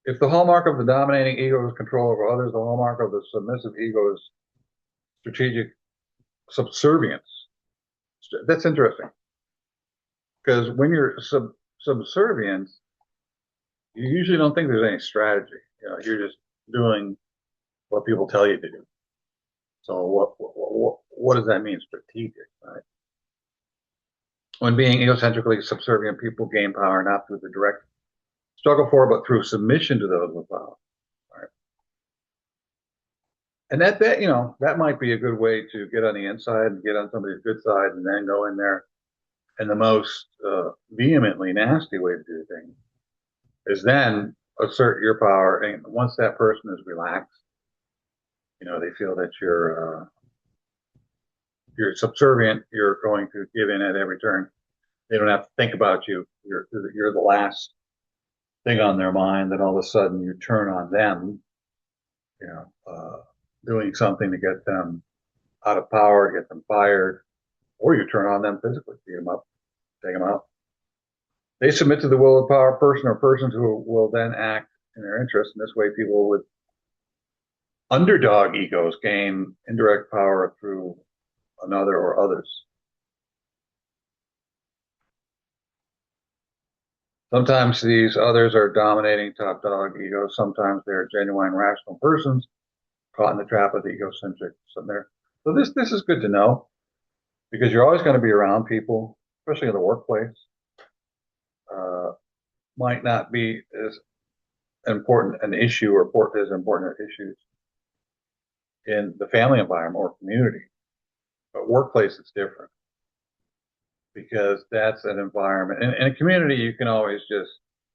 If the hallmark of the dominating ego is control over others, the hallmark of the submissive ego is strategic subservience. That's interesting because when you're subservient, you usually don't think there's any strategy. You're just doing what people tell you to do. So what does that mean, strategic? Right? When being egocentrically subservient, people gain power not through the direct struggle for, but through submission to those with power. Right? And that might be a good way to get on the inside and get on somebody's good side, and then go in there. And the most vehemently nasty way to do things is then assert your power. And once that person is relaxed, they feel that you're subservient. You're going to give in at every turn. They don't have to think about you. You're the last thing on their mind. Then all of a sudden you turn on them. You know, doing something to get them out of power, get them fired, or you turn on them physically, beat them up, take them out. They submit to the will of power person or persons who will then act in their interest. In this way, people with underdog egos gain indirect power through another or others. Sometimes these others are dominating top dog egos. Sometimes they're genuine rational persons caught in the trap of the egocentric. So this is good to know because you're always going to be around people, especially in the workplace. Uh, might not be as important an issue or as important issues in the family environment or community, but workplace is different because that's an environment. In a community, you can always just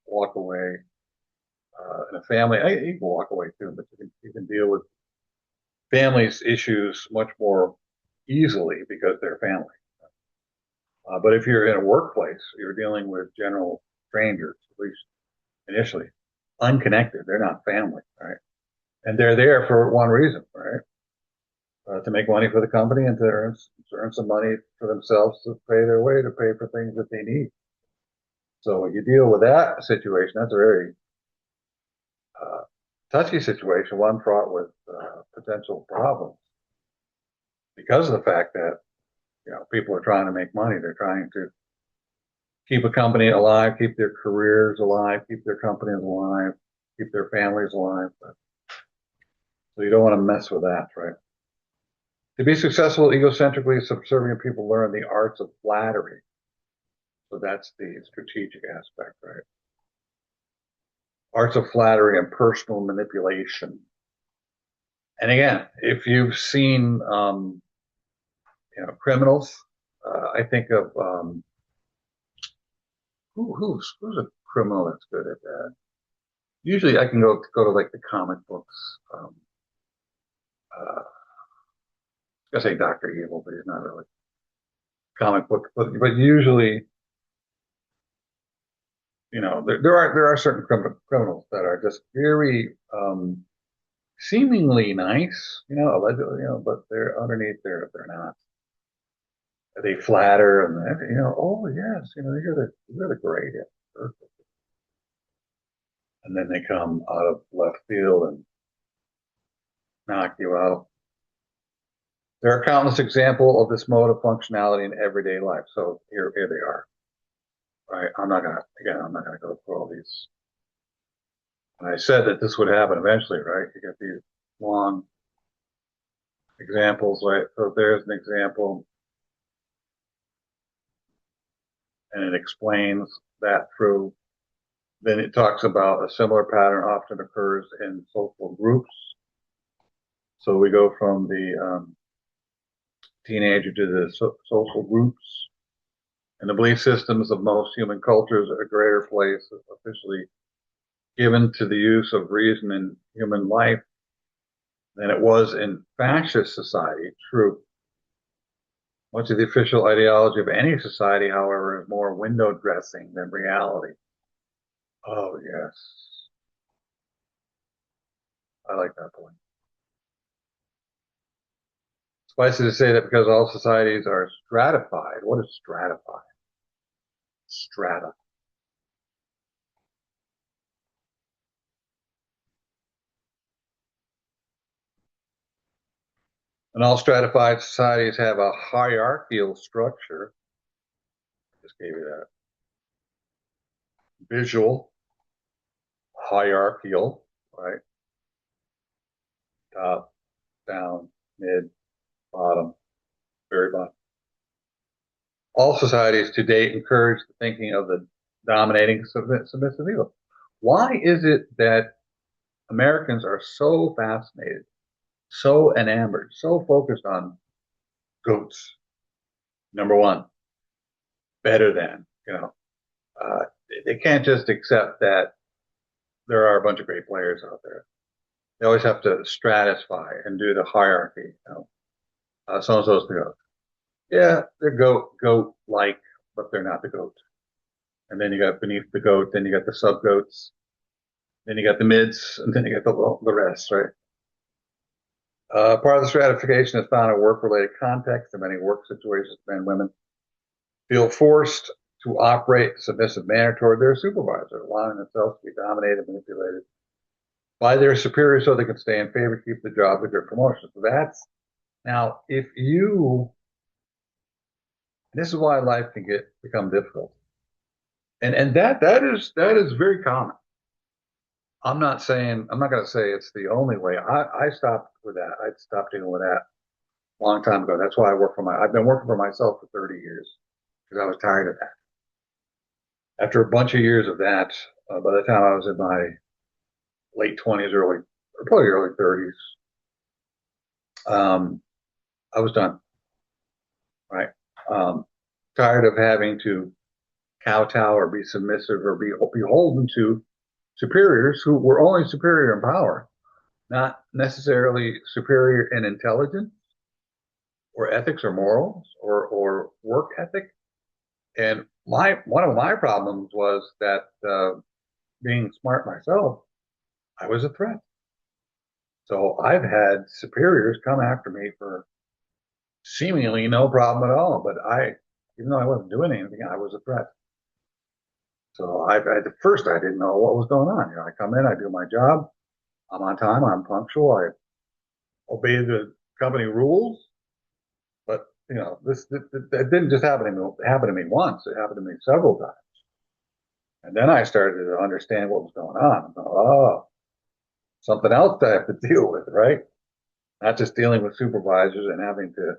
walk away. In a family, you can walk away too, but you can deal with families' issues much more easily because they're family. But if you're in a workplace, you're dealing with general strangers, at least initially, unconnected. They're not family, right? And they're there for one reason, right? To make money for the company and to earn some money for themselves to pay their way, to pay for things that they need. So when you deal with that situation, that's a very touchy situation, one fraught with potential problems because of the fact that people are trying to make money. They're trying to keep a company alive, keep their careers alive, keep their companies alive, keep their families alive. So you don't want to mess with that, right? To be successful, egocentrically subservient people learn the arts of flattery. So that's the strategic aspect, right? arts of flattery and personal manipulation. And again, if you've seen, criminals, I think of who's a criminal that's good at that. Usually, I can go to like the comic books. I was gonna say Doctor Evil, but he's not really comic book. But usually, there are certain criminals that are just very seemingly nice, allegedly, but they're underneath they're not. They flatter and oh yes, you're the greatest, perfect. And then they come out of left field and knock you out. There are countless examples of this mode of functionality in everyday life. So here they are. Right? I'm not gonna go through all these. And I said that this would happen eventually, right? You get these long examples, right? So there's an example, and it explains that through. Then it talks about a similar pattern often occurs in social groups. So we go from the teenager to the social groups. And the belief systems of most human cultures, a greater place is officially given to the use of reason in human life than it was in fascist society. True. Much of the official ideology of any society, however, is more window dressing than reality. Oh, yes. I like that point. Suffice it to say that because all societies are stratified, what is stratified? Strata. And all stratified societies have a hierarchical structure. Just gave you that. Visual, hierarchical, right? Top, down, mid, bottom, very bottom. All societies to date encourage the thinking of the dominating submissive ego. Why is it that Americans are so fascinated, so enamored, so focused on goats? Number one, better than, they can't just accept that there are a bunch of great players out there. They always have to stratify and do the hierarchy. So and so's the goat. Yeah, they're goat like, but they're not the goat. And then you got beneath the goat, then you got the sub goats, then you got the mids, and then you got the rest, right? Part of the stratification is found in work-related contexts. In many work situations, men and women feel forced to operate in a submissive manner toward their supervisor, allowing themselves to be dominated, manipulated by their superiors so they can stay in favor, keep the job, and get promotions. So that's now, if you, this is why life can become difficult, and that is very common. I'm not going to say it's the only way. I stopped with that. I stopped dealing with that a long time ago. That's why I've been working for myself for 30 years because I was tired of that. After a bunch of years of that, by the time I was in my late 20s, probably early 30s, I was done. Right. Tired of having to kowtow or be submissive or be beholden to superiors who were only superior in power, not necessarily superior in intelligence or ethics or morals or work ethic. And one of my problems was that being smart myself, I was a threat. So I've had superiors come after me for seemingly no problem at all, but even though I wasn't doing anything, I was a threat. So at first I didn't know what was going on. I come in, I do my job, I'm on time, I'm punctual, I obey the company rules. But this it didn't just happen to me once. It happened to me several times. And then I started to understand what was going on. Oh, something else I have to deal with, right? Not just dealing with supervisors and having to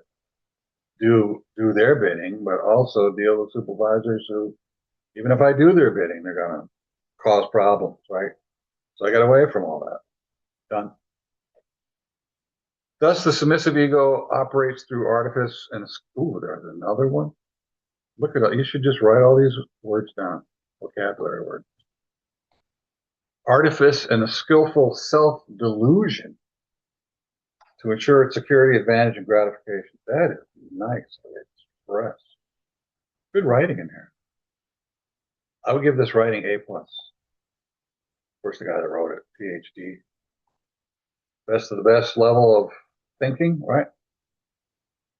do their bidding, but also deal with supervisors who, even if I do their bidding, they're going to cause problems, right? So I got away from all that. Done. Thus, the submissive ego operates through artifice and, ooh, there's another one. Look at it. You should just write all these words down, vocabulary words. Artifice and a skillful self-delusion to ensure its security, advantage, and gratification. That is nice express. Good writing in here. I would give this writing A+. Of course, the guy that wrote it, PhD. Best of the best level of thinking, right?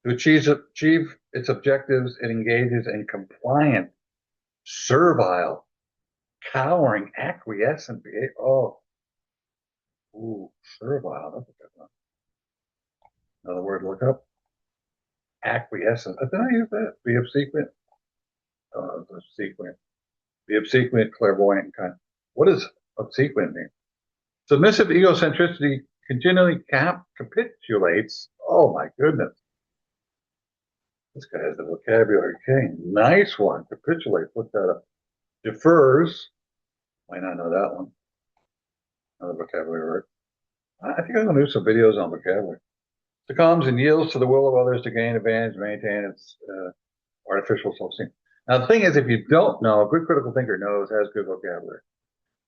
To achieve its objectives, it engages in compliant, servile, cowering, acquiescent behavior. Oh, ooh, servile. That's a good one. Another word to look up. Acquiescent. Did I use that? Be obsequious. Obsequious. Be obsequious, clairvoyant, kind. What does obsequious mean? Submissive egocentricity continually capitulates. Oh my goodness. This guy has the vocabulary king. Nice one. Capitulates. Look that up. Defers. Might not know that one. Another vocabulary word. I think I'm going to do some videos on vocabulary. Succumbs and yields to the will of others to gain advantage, maintain its artificial self-esteem. Now, the thing is, if you don't know, a good critical thinker has good vocabulary.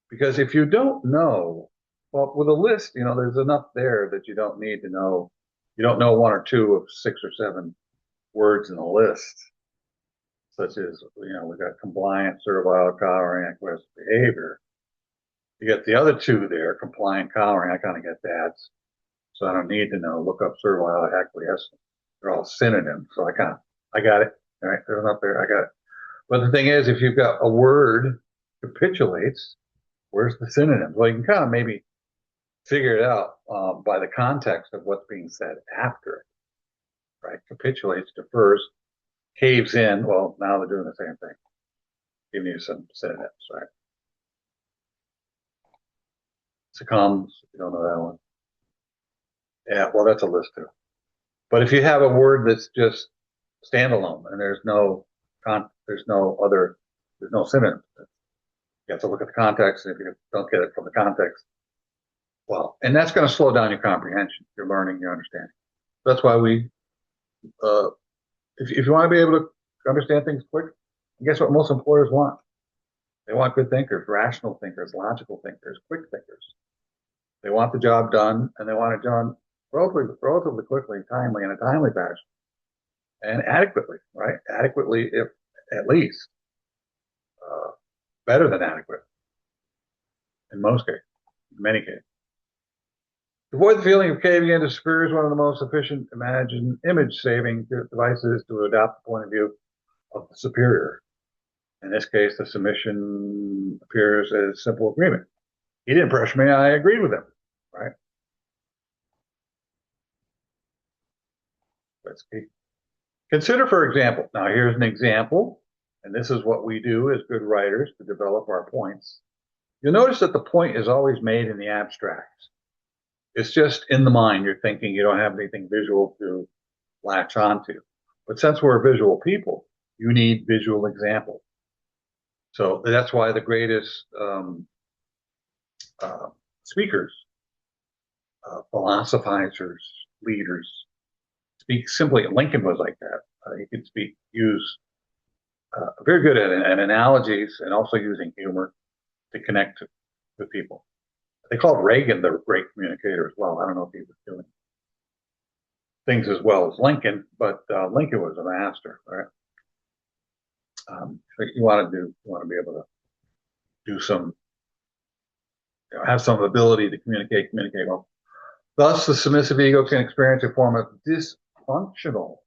Because if you don't know, well, with a list, there's enough there that you don't need to know. You don't know one or two of 6 or 7 words in the list, such as, we got compliant, servile, cowering, acquiescent behavior. You get the other 2 there, compliant, cowering. I kind of get that. So I don't need to know. Look up servile, acquiescent. They're all synonyms. So I got it. All right, there's enough there. I got it. But the thing is, if you've got a word capitulates, where's the synonyms? Well, you can kind of maybe figure it out by the context of what's being said after it, right? Capitulates, defers, caves in. Well, now they're doing the same thing. Giving you some synonyms, right? Succumbs, if you don't know that one. Yeah, well, that's a list too. But if you have a word that's just standalone and there's no synonyms, you have to look at the context. And if you don't get it from the context, well, and that's going to slow down your comprehension, your learning, your understanding. That's why if you want to be able to understand things quick, guess what most employers want? They want good thinkers, rational thinkers, logical thinkers, quick thinkers. They want the job done, and they want it done relatively quickly, timely, in a timely fashion, and adequately, right? Adequately, if at least better than adequate in most cases, in many cases. To avoid the feeling of caving into superiors, one of the most efficient image-saving devices to adopt the point of view of the superior. In this case, the submission appears as simple agreement. He didn't pressure me, I agreed with him, right? That's key. Consider, for example, now here's an example, and this is what we do as good writers to develop our points. You'll notice that the point is always made in the abstract. It's just in the mind. You're thinking, you don't have anything visual to latch onto. But since we're visual people, you need visual examples. So that's why the greatest speakers, philosophizers, leaders, speak simply. Lincoln was like that. He could use very good at analogies and also using humor to connect with people. They called Reagan the great communicator as well. I don't know if he was doing things as well as Lincoln, but Lincoln was a master, right? You want to be able to do some, have some ability to communicate well. Thus, the submissive ego can experience a form of dysfunctional,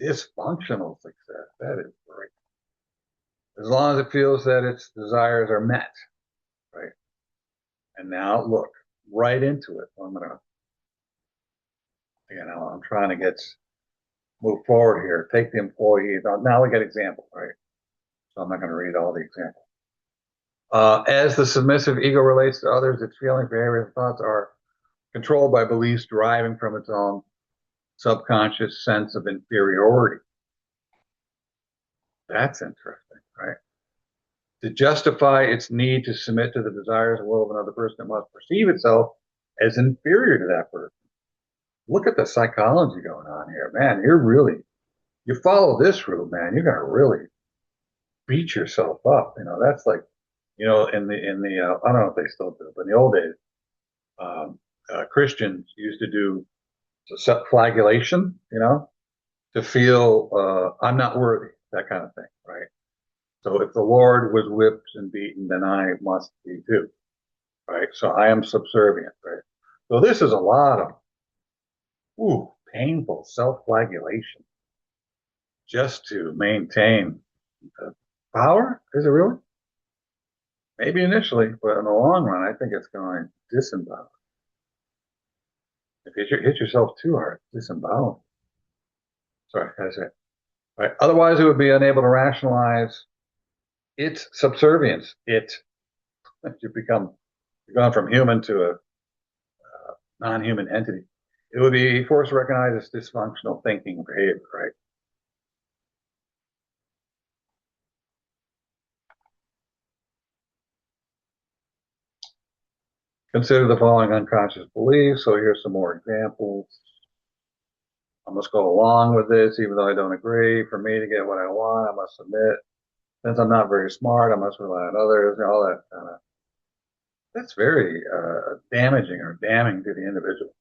dysfunctional success. That is great. As long as it feels that its desires are met, right? And now look right into it. I'm trying to move forward here. Take the employee. Now we get examples, right? So I'm not going to read all the examples. As the submissive ego relates to others, its feelings, behaviors, and thoughts are controlled by beliefs deriving from its own subconscious sense of inferiority. That's interesting, right? To justify its need to submit to the desires and will of another person, it must perceive itself as inferior to that person. Look at the psychology going on here, man. You follow this route, man, you're gonna really beat yourself up. That's like, I don't know if they still do, but in the old days, Christians used to do flagellation, to feel I'm not worthy, that kind of thing, right? So if the Lord was whipped and beaten, then I must be too, right? So I am subservient, right? So this is a lot of painful self-flagellation just to maintain power. Is it really? Maybe initially, but in the long run, I think it's going to disempower. If you hit yourself too hard, disembowel. Sorry, I say. Right. Otherwise, it would be unable to rationalize its subservience. You've gone from human to a non-human entity. It would be forced to recognize its dysfunctional thinking and behavior, right? Consider the following unconscious beliefs. So here's some more examples. I must go along with this, even though I don't agree. For me to get what I want, I must submit. Since I'm not very smart, I must rely on others. All that kind of. That's very damaging or damning to the individual.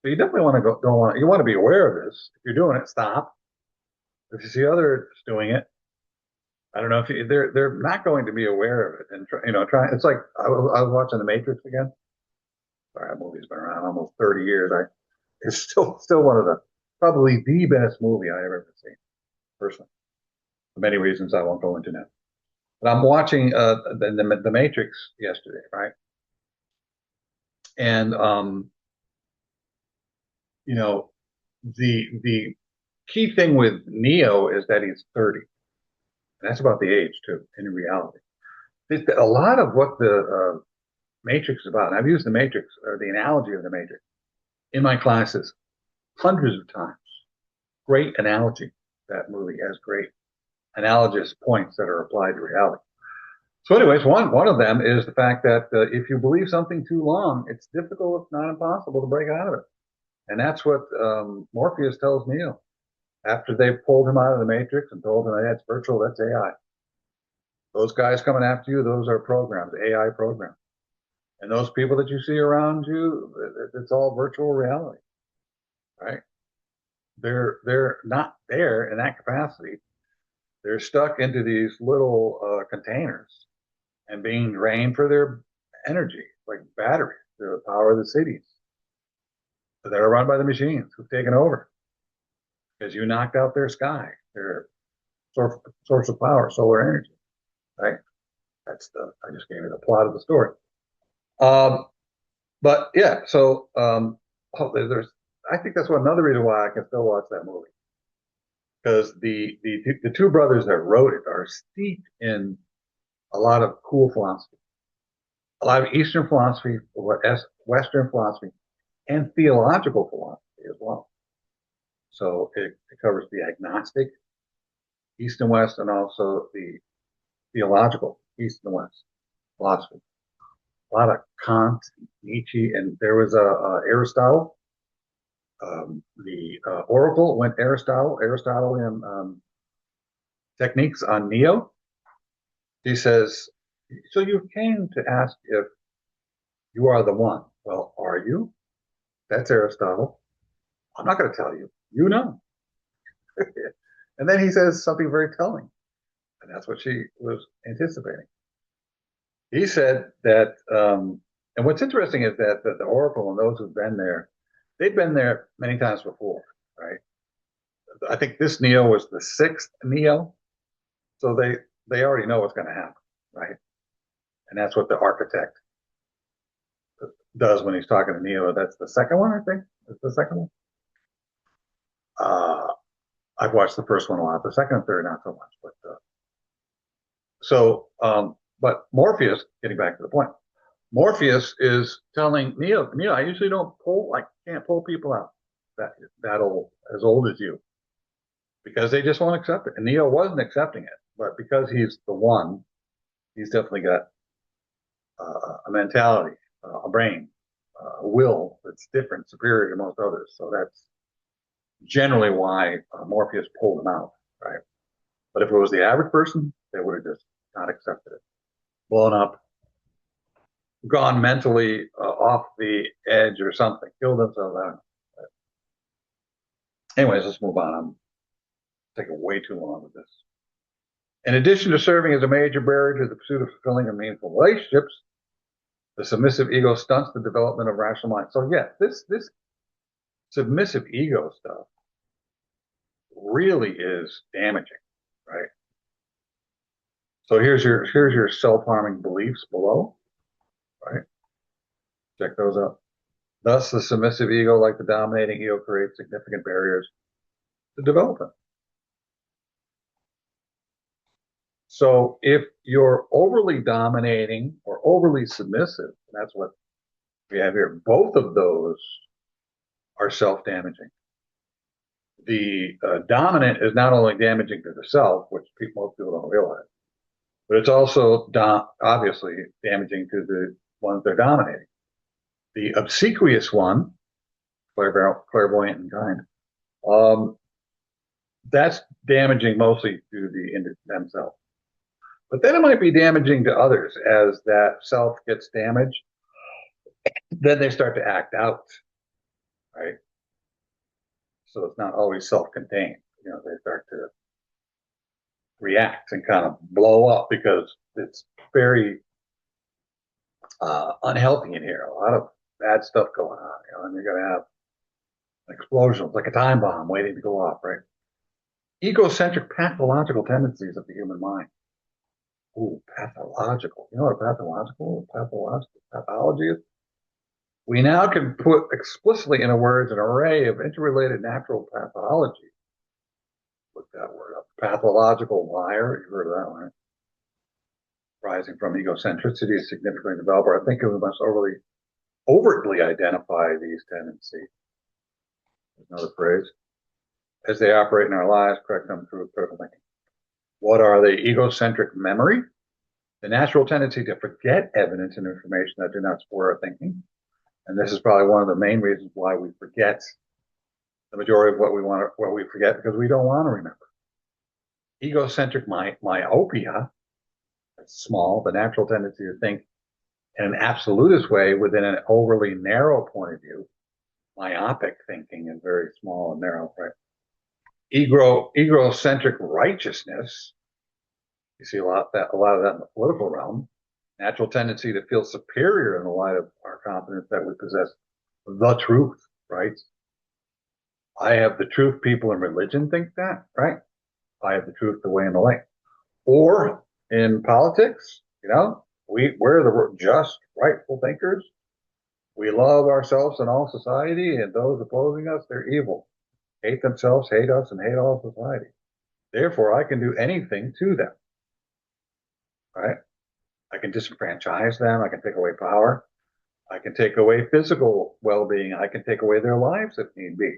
So you definitely want to you want to be aware of this. If you're doing it, stop. If you see others doing it, I don't know if they're not going to be aware of it and try. It's like I was watching The Matrix again. Sorry, that movie's been around almost 30 years. It's still one of the probably the best movie I ever seen, personally. For many reasons I won't go into now. But I'm watching the Matrix yesterday, right? And the key thing with Neo is that he's 30. And that's about the age too, in reality. A lot of what the Matrix is about, and I've used the Matrix or the analogy of the Matrix in my classes hundreds of times. Great analogy. That movie has great analogous points that are applied to reality. So, anyways, one of them is the fact that if you believe something too long, it's difficult, if not impossible, to break out of it. And that's what Morpheus tells Neo after they pulled him out of the Matrix and told him that it's virtual, that's AI. Those guys coming after you, those are programs, AI programs. And those people that you see around you, it's all virtual reality, right? They're not there in that capacity. They're stuck into these little containers and being drained for their energy, like batteries, the power of the cities that are run by the machines who've taken over because you knocked out their sky, their source of power, solar energy, right? I just gave you the plot of the story. But yeah, so I think that's another reason why I can still watch that movie, because the two brothers that wrote it are steeped in a lot of cool philosophy, a lot of Eastern philosophy, Western philosophy, and theological philosophy as well. So it covers the agnostic East and West, and also the theological East and West philosophy. A lot of Kant, Nietzsche, and there was Aristotle. The Oracle went Aristotelian techniques on Neo. He says, so you came to ask if you are the one. Well, are you? That's Aristotle. I'm not going to tell you. You know. And then he says something very telling. And that's what she was anticipating. He said that, and what's interesting is that the Oracle and those who've been there, they've been there many times before, right? I think this Neo was the sixth Neo. So they already know what's going to happen, right? And that's what the architect does when he's talking to Neo. That's the second one, I think. It's the second one. I've watched the first one a lot. The second and third, not so much. But Morpheus, getting back to the point, Morpheus is telling Neo, I usually can't pull people out that old, as old as you, because they just won't accept it. And Neo wasn't accepting it, but because he's the one, He's definitely got a mentality, a brain, a will that's different, superior to most others. So that's generally why Morpheus pulled him out, right? But if it was the average person, they would have just not accepted it, blown up, gone mentally off the edge or something, killed themselves out. Anyways, let's move on. I'm taking way too long with this. In addition to serving as a major barrier to the pursuit of fulfilling and meaningful relationships, the submissive ego stunts the development of rational mind. So yeah, this submissive ego stuff really is damaging, right? So here's your self-harming beliefs below, right? Check those out. Thus, the submissive ego, like the dominating ego, creates significant barriers to development. So if you're overly dominating or overly submissive, and that's what we have here, both of those are self-damaging. The dominant is not only damaging to the self, which most people don't realize, but it's also obviously damaging to the ones they're dominating. The obsequious one, clairvoyant and kind, that's damaging mostly to themselves. But then it might be damaging to others as that self gets damaged. Then they start to act out, right? So it's not always self-contained. You know, they start to react and kind of blow up because it's very unhealthy in here. A lot of bad stuff going on, you know, and you're going to have an explosion. It's like a time bomb waiting to go off, right? Egocentric pathological tendencies of the human mind. Ooh, pathological. You know what pathology is? We now can put explicitly into words an array of interrelated natural pathology. Look that word up. Pathological liar. You've heard of that one, right? Rising from egocentricity is significantly developed. I think we must overtly identify these tendencies. There's another phrase. As they operate in our lives, correct them through critical thinking. What are they? Egocentric memory, the natural tendency to forget evidence and information that do not support our thinking. And this is probably one of the main reasons why we forget the majority of what we forget, because we don't want to remember. Egocentric myopia, that's small, the natural tendency to think in an absolutist way within an overly narrow point of view. Myopic thinking is very small and narrow, right? Egocentric righteousness, you see a lot of that in the political realm. Natural tendency to feel superior in the light of our confidence that we possess the truth, right? I have the truth. People in religion think that, right? I have the truth, the way, and the light. Or in politics, you know, we're the just, rightful thinkers. We love ourselves and all society, and those opposing us, they're evil. Hate themselves, hate us, and hate all society. Therefore, I can do anything to them, right? I can disenfranchise them. I can take away power. I can take away physical well-being. I can take away their lives if need be.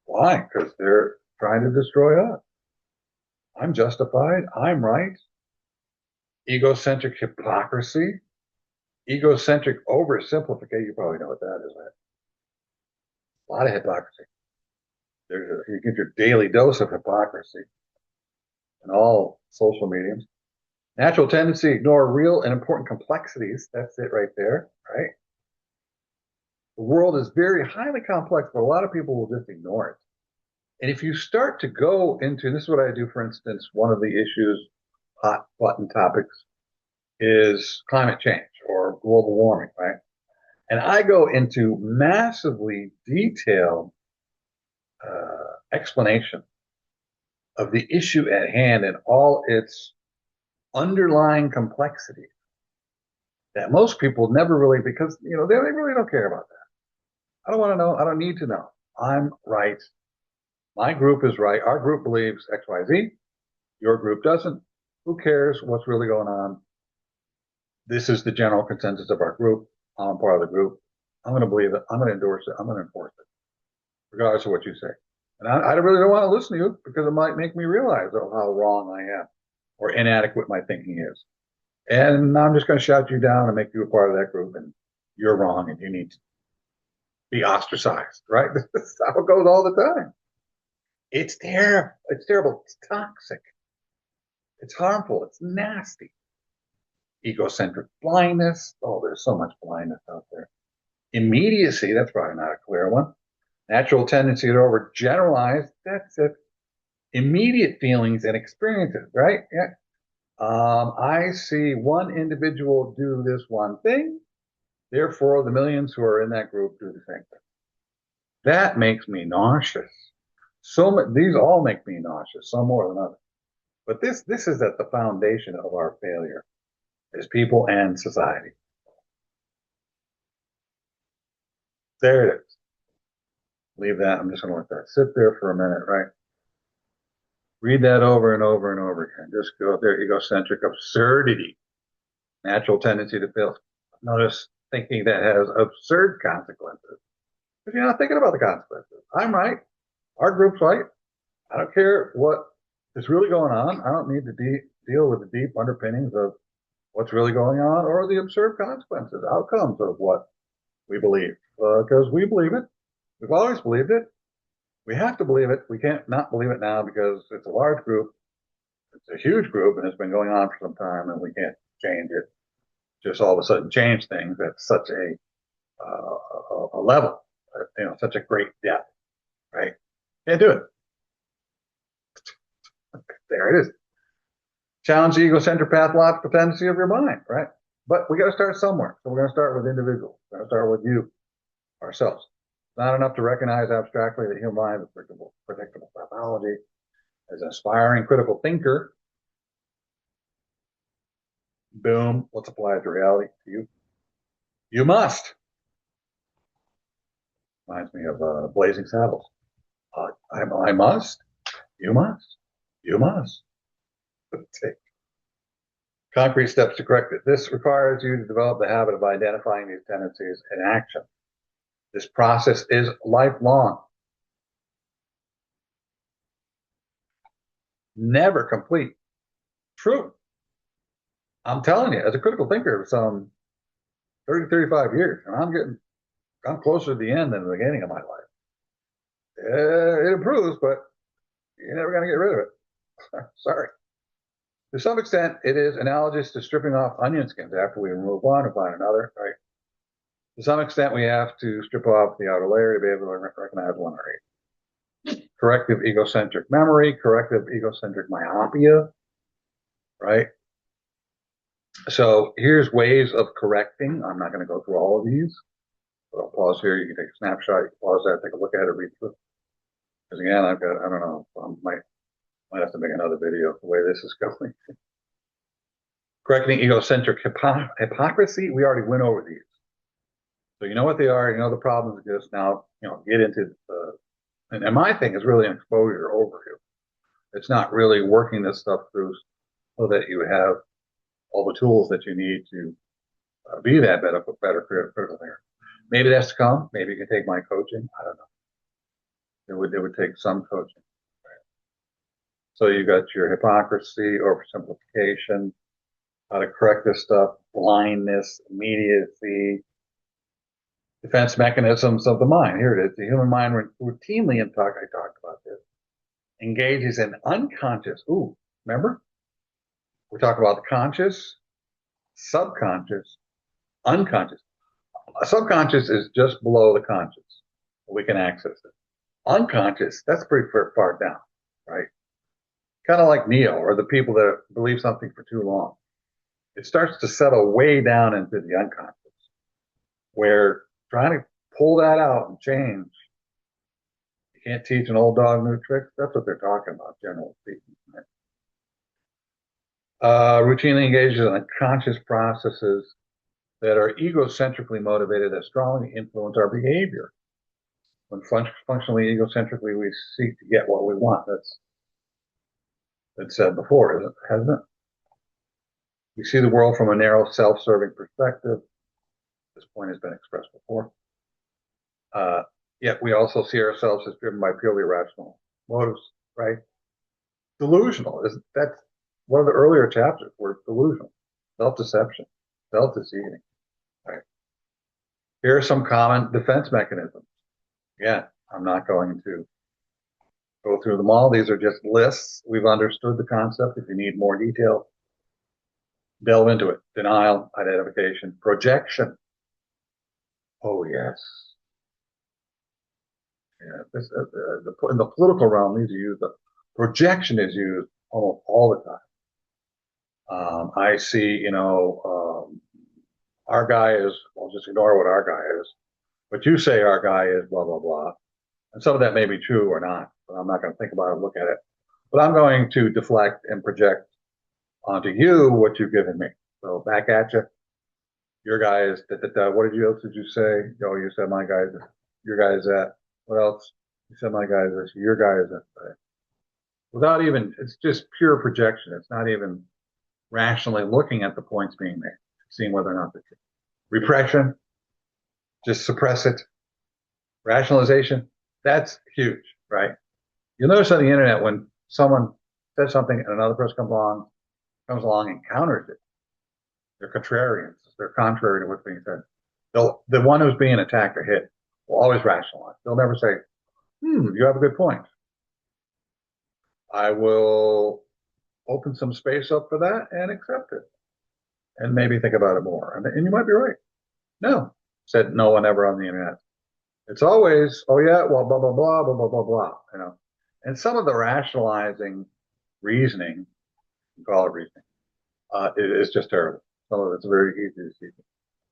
Why? Because they're trying to destroy us. I'm justified. I'm right. Egocentric hypocrisy. Egocentric oversimplification. You probably know what that is, right? A lot of hypocrisy. You get your daily dose of hypocrisy in all social mediums. Natural tendency to ignore real and important complexities. That's it right there, right? The world is very highly complex, but a lot of people will just ignore it. And if you start to go into, this is what I do, for instance, one of the issues, hot button topics, is climate change or global warming, right? And I go into massively detailed explanation of the issue at hand and all its underlying complexity that most people never really, because, you know, they really don't care about that. I don't want to know. I don't need to know. I'm right. My group is right. Our group believes X, Y, Z. Your group doesn't. Who cares what's really going on? This is the general consensus of our group. I'm part of the group. I'm going to believe it. I'm going to endorse it. I'm going to enforce it, regardless of what you say. And I really don't want to listen to you because it might make me realize how wrong I am or inadequate my thinking is. And I'm just going to shout you down and make you a part of that group, and you're wrong, and you need to be ostracized, right? This is how it goes all the time. It's terrible. It's terrible. It's toxic. It's harmful. It's nasty. Egocentric blindness. Oh, there's so much blindness out there. Immediacy. That's probably not a clear one. Natural tendency to overgeneralize. That's it. Immediate feelings and experiences, right? Yeah. I see one individual do this one thing. Therefore, the millions who are in that group do the same thing. That makes me nauseous. These all make me nauseous, some more than others. But this is at the foundation of our failure as people and society. There it is. Leave that. I'm just going to let that sit there for a minute, right? Read that over and over and over again. Just go there. Egocentric absurdity. Natural tendency to feel. Notice thinking that has absurd consequences. But you're not thinking about the consequences. I'm right. Our group's right. I don't care what is really going on. I don't need to deal with the deep underpinnings of what's really going on or the absurd consequences, outcomes of what we believe. Because we believe it. We've always believed it. We have to believe it. We can't not believe it now because it's a large group. It's a huge group and it's been going on for some time and we can't change it. Just all of a sudden change things at such a level, such a great depth, right? Can't do it. There it is. Challenge the egocentric pathological tendency of your mind, right? But we got to start somewhere. So we're going to start with individuals. We're going to start with you, ourselves. It's not enough to recognize abstractly that human mind is predictable pathology. As an aspiring critical thinker, boom, let's apply it to reality to you. You must. Reminds me of Blazing Saddles. I must. You must. You must. Take concrete steps to correct it. This requires you to develop the habit of identifying these tendencies in action. This process is lifelong. Never complete. True. I'm telling you, as a critical thinker, some 30, 35 years, and I'm closer to the end than the beginning of my life. It improves, but you're never going to get rid of it. Sorry. To some extent, it is analogous to stripping off onion skins after we remove one and find another, right? To some extent, we have to strip off the outer layer to be able to recognize one or eight. Corrective egocentric memory, corrective egocentric myopia, right? So here's ways of correcting. I'm not going to go through all of these, but I'll pause here. You can take a snapshot, you can pause that, take a look at it, read through. Because again, I don't know, might have to make another video the way this is going. Correcting egocentric hypocrisy, we already went over these. So you know what they are, you know the problems exist. Now, get into and my thing is really an exposure overview. It's not really working this stuff through so that you have all the tools that you need to be that better critical thinker. Maybe that's to come. Maybe you can take my coaching. I don't know. It would take some coaching. Right? So you got your hypocrisy, oversimplification, how to correct this stuff, blindness, immediacy, defense mechanisms of the mind. Here it is. The human mind routinely, I talked about this, engages in unconscious. Ooh, remember? We talk about the conscious, subconscious, unconscious. Subconscious is just below the conscious. We can access it. Unconscious, that's pretty far down, right? Kind of like Neo or the people that believe something for too long. It starts to settle way down into the unconscious, where trying to pull that out and change, you can't teach an old dog new tricks. That's what they're talking about, generally speaking. Right? Routinely engages in unconscious processes that are egocentrically motivated that strongly influence our behavior. When functionally egocentrically, we seek to get what we want. That's been said before, hasn't it? We see the world from a narrow, self-serving perspective. This point has been expressed before. Yet we also see ourselves as driven by purely rational motives, right? Delusional. That's one of the earlier chapters. We're delusional. self-deception, self-deceiving. Right. Here are some common defense mechanisms. Again, I'm not going to go through them all. These are just lists. We've understood the concept. If you need more detail, delve into it. Denial, identification, projection. Oh, yes. Yeah, in the political realm, these are used. Projection is used almost all the time. I see, our guy is, I'll just ignore what our guy is. But you say our guy is blah, blah, blah. And some of that may be true or not, but I'm not going to think about it, look at it. But I'm going to deflect and project onto you what you've given me. So back at you. Your guy is, what else did you say? Oh, you said my guy is, your guy is that. What else? You said my guy is this, your guy is that. Right? Without even, it's just pure projection. It's not even rationally looking at the points being made, seeing whether or not they're true. Repression, just suppress it. Rationalization, that's huge, right? You'll notice on the internet when someone says something and another person comes along and counters it, they're contrarians. They're contrary to what's being said. The one who's being attacked or hit will always rationalize. They'll never say, you have a good point. I will open some space up for that and accept it. And maybe think about it more. And you might be right. No, said no one ever on the internet. It's always, oh yeah, well, blah, blah, blah, blah, blah, blah, blah, And some of the rationalizing reasoning, you call it reasoning, it is just terrible. Some of it's very easy to see.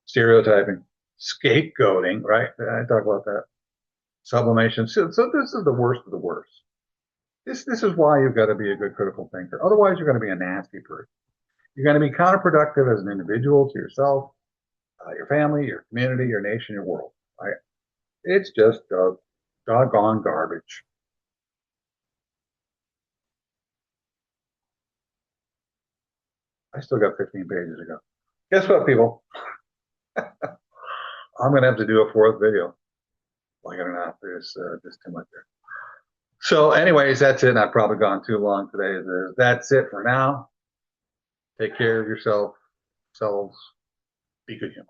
Stereotyping, scapegoating, right? I talk about that. Sublimation. So this is the worst of the worst. This is why you've got to be a good critical thinker. Otherwise, you're going to be a nasty person. You're going to be counterproductive as an individual to yourself, your family, your community, your nation, your world. Right? It's just doggone garbage. I still got 15 pages to go. Guess what, people? I'm going to have to do a fourth video. Like it or not, there's just too much there. So anyways, that's it. I've probably gone too long today. That's it for now. Take care of yourselves. Be good human.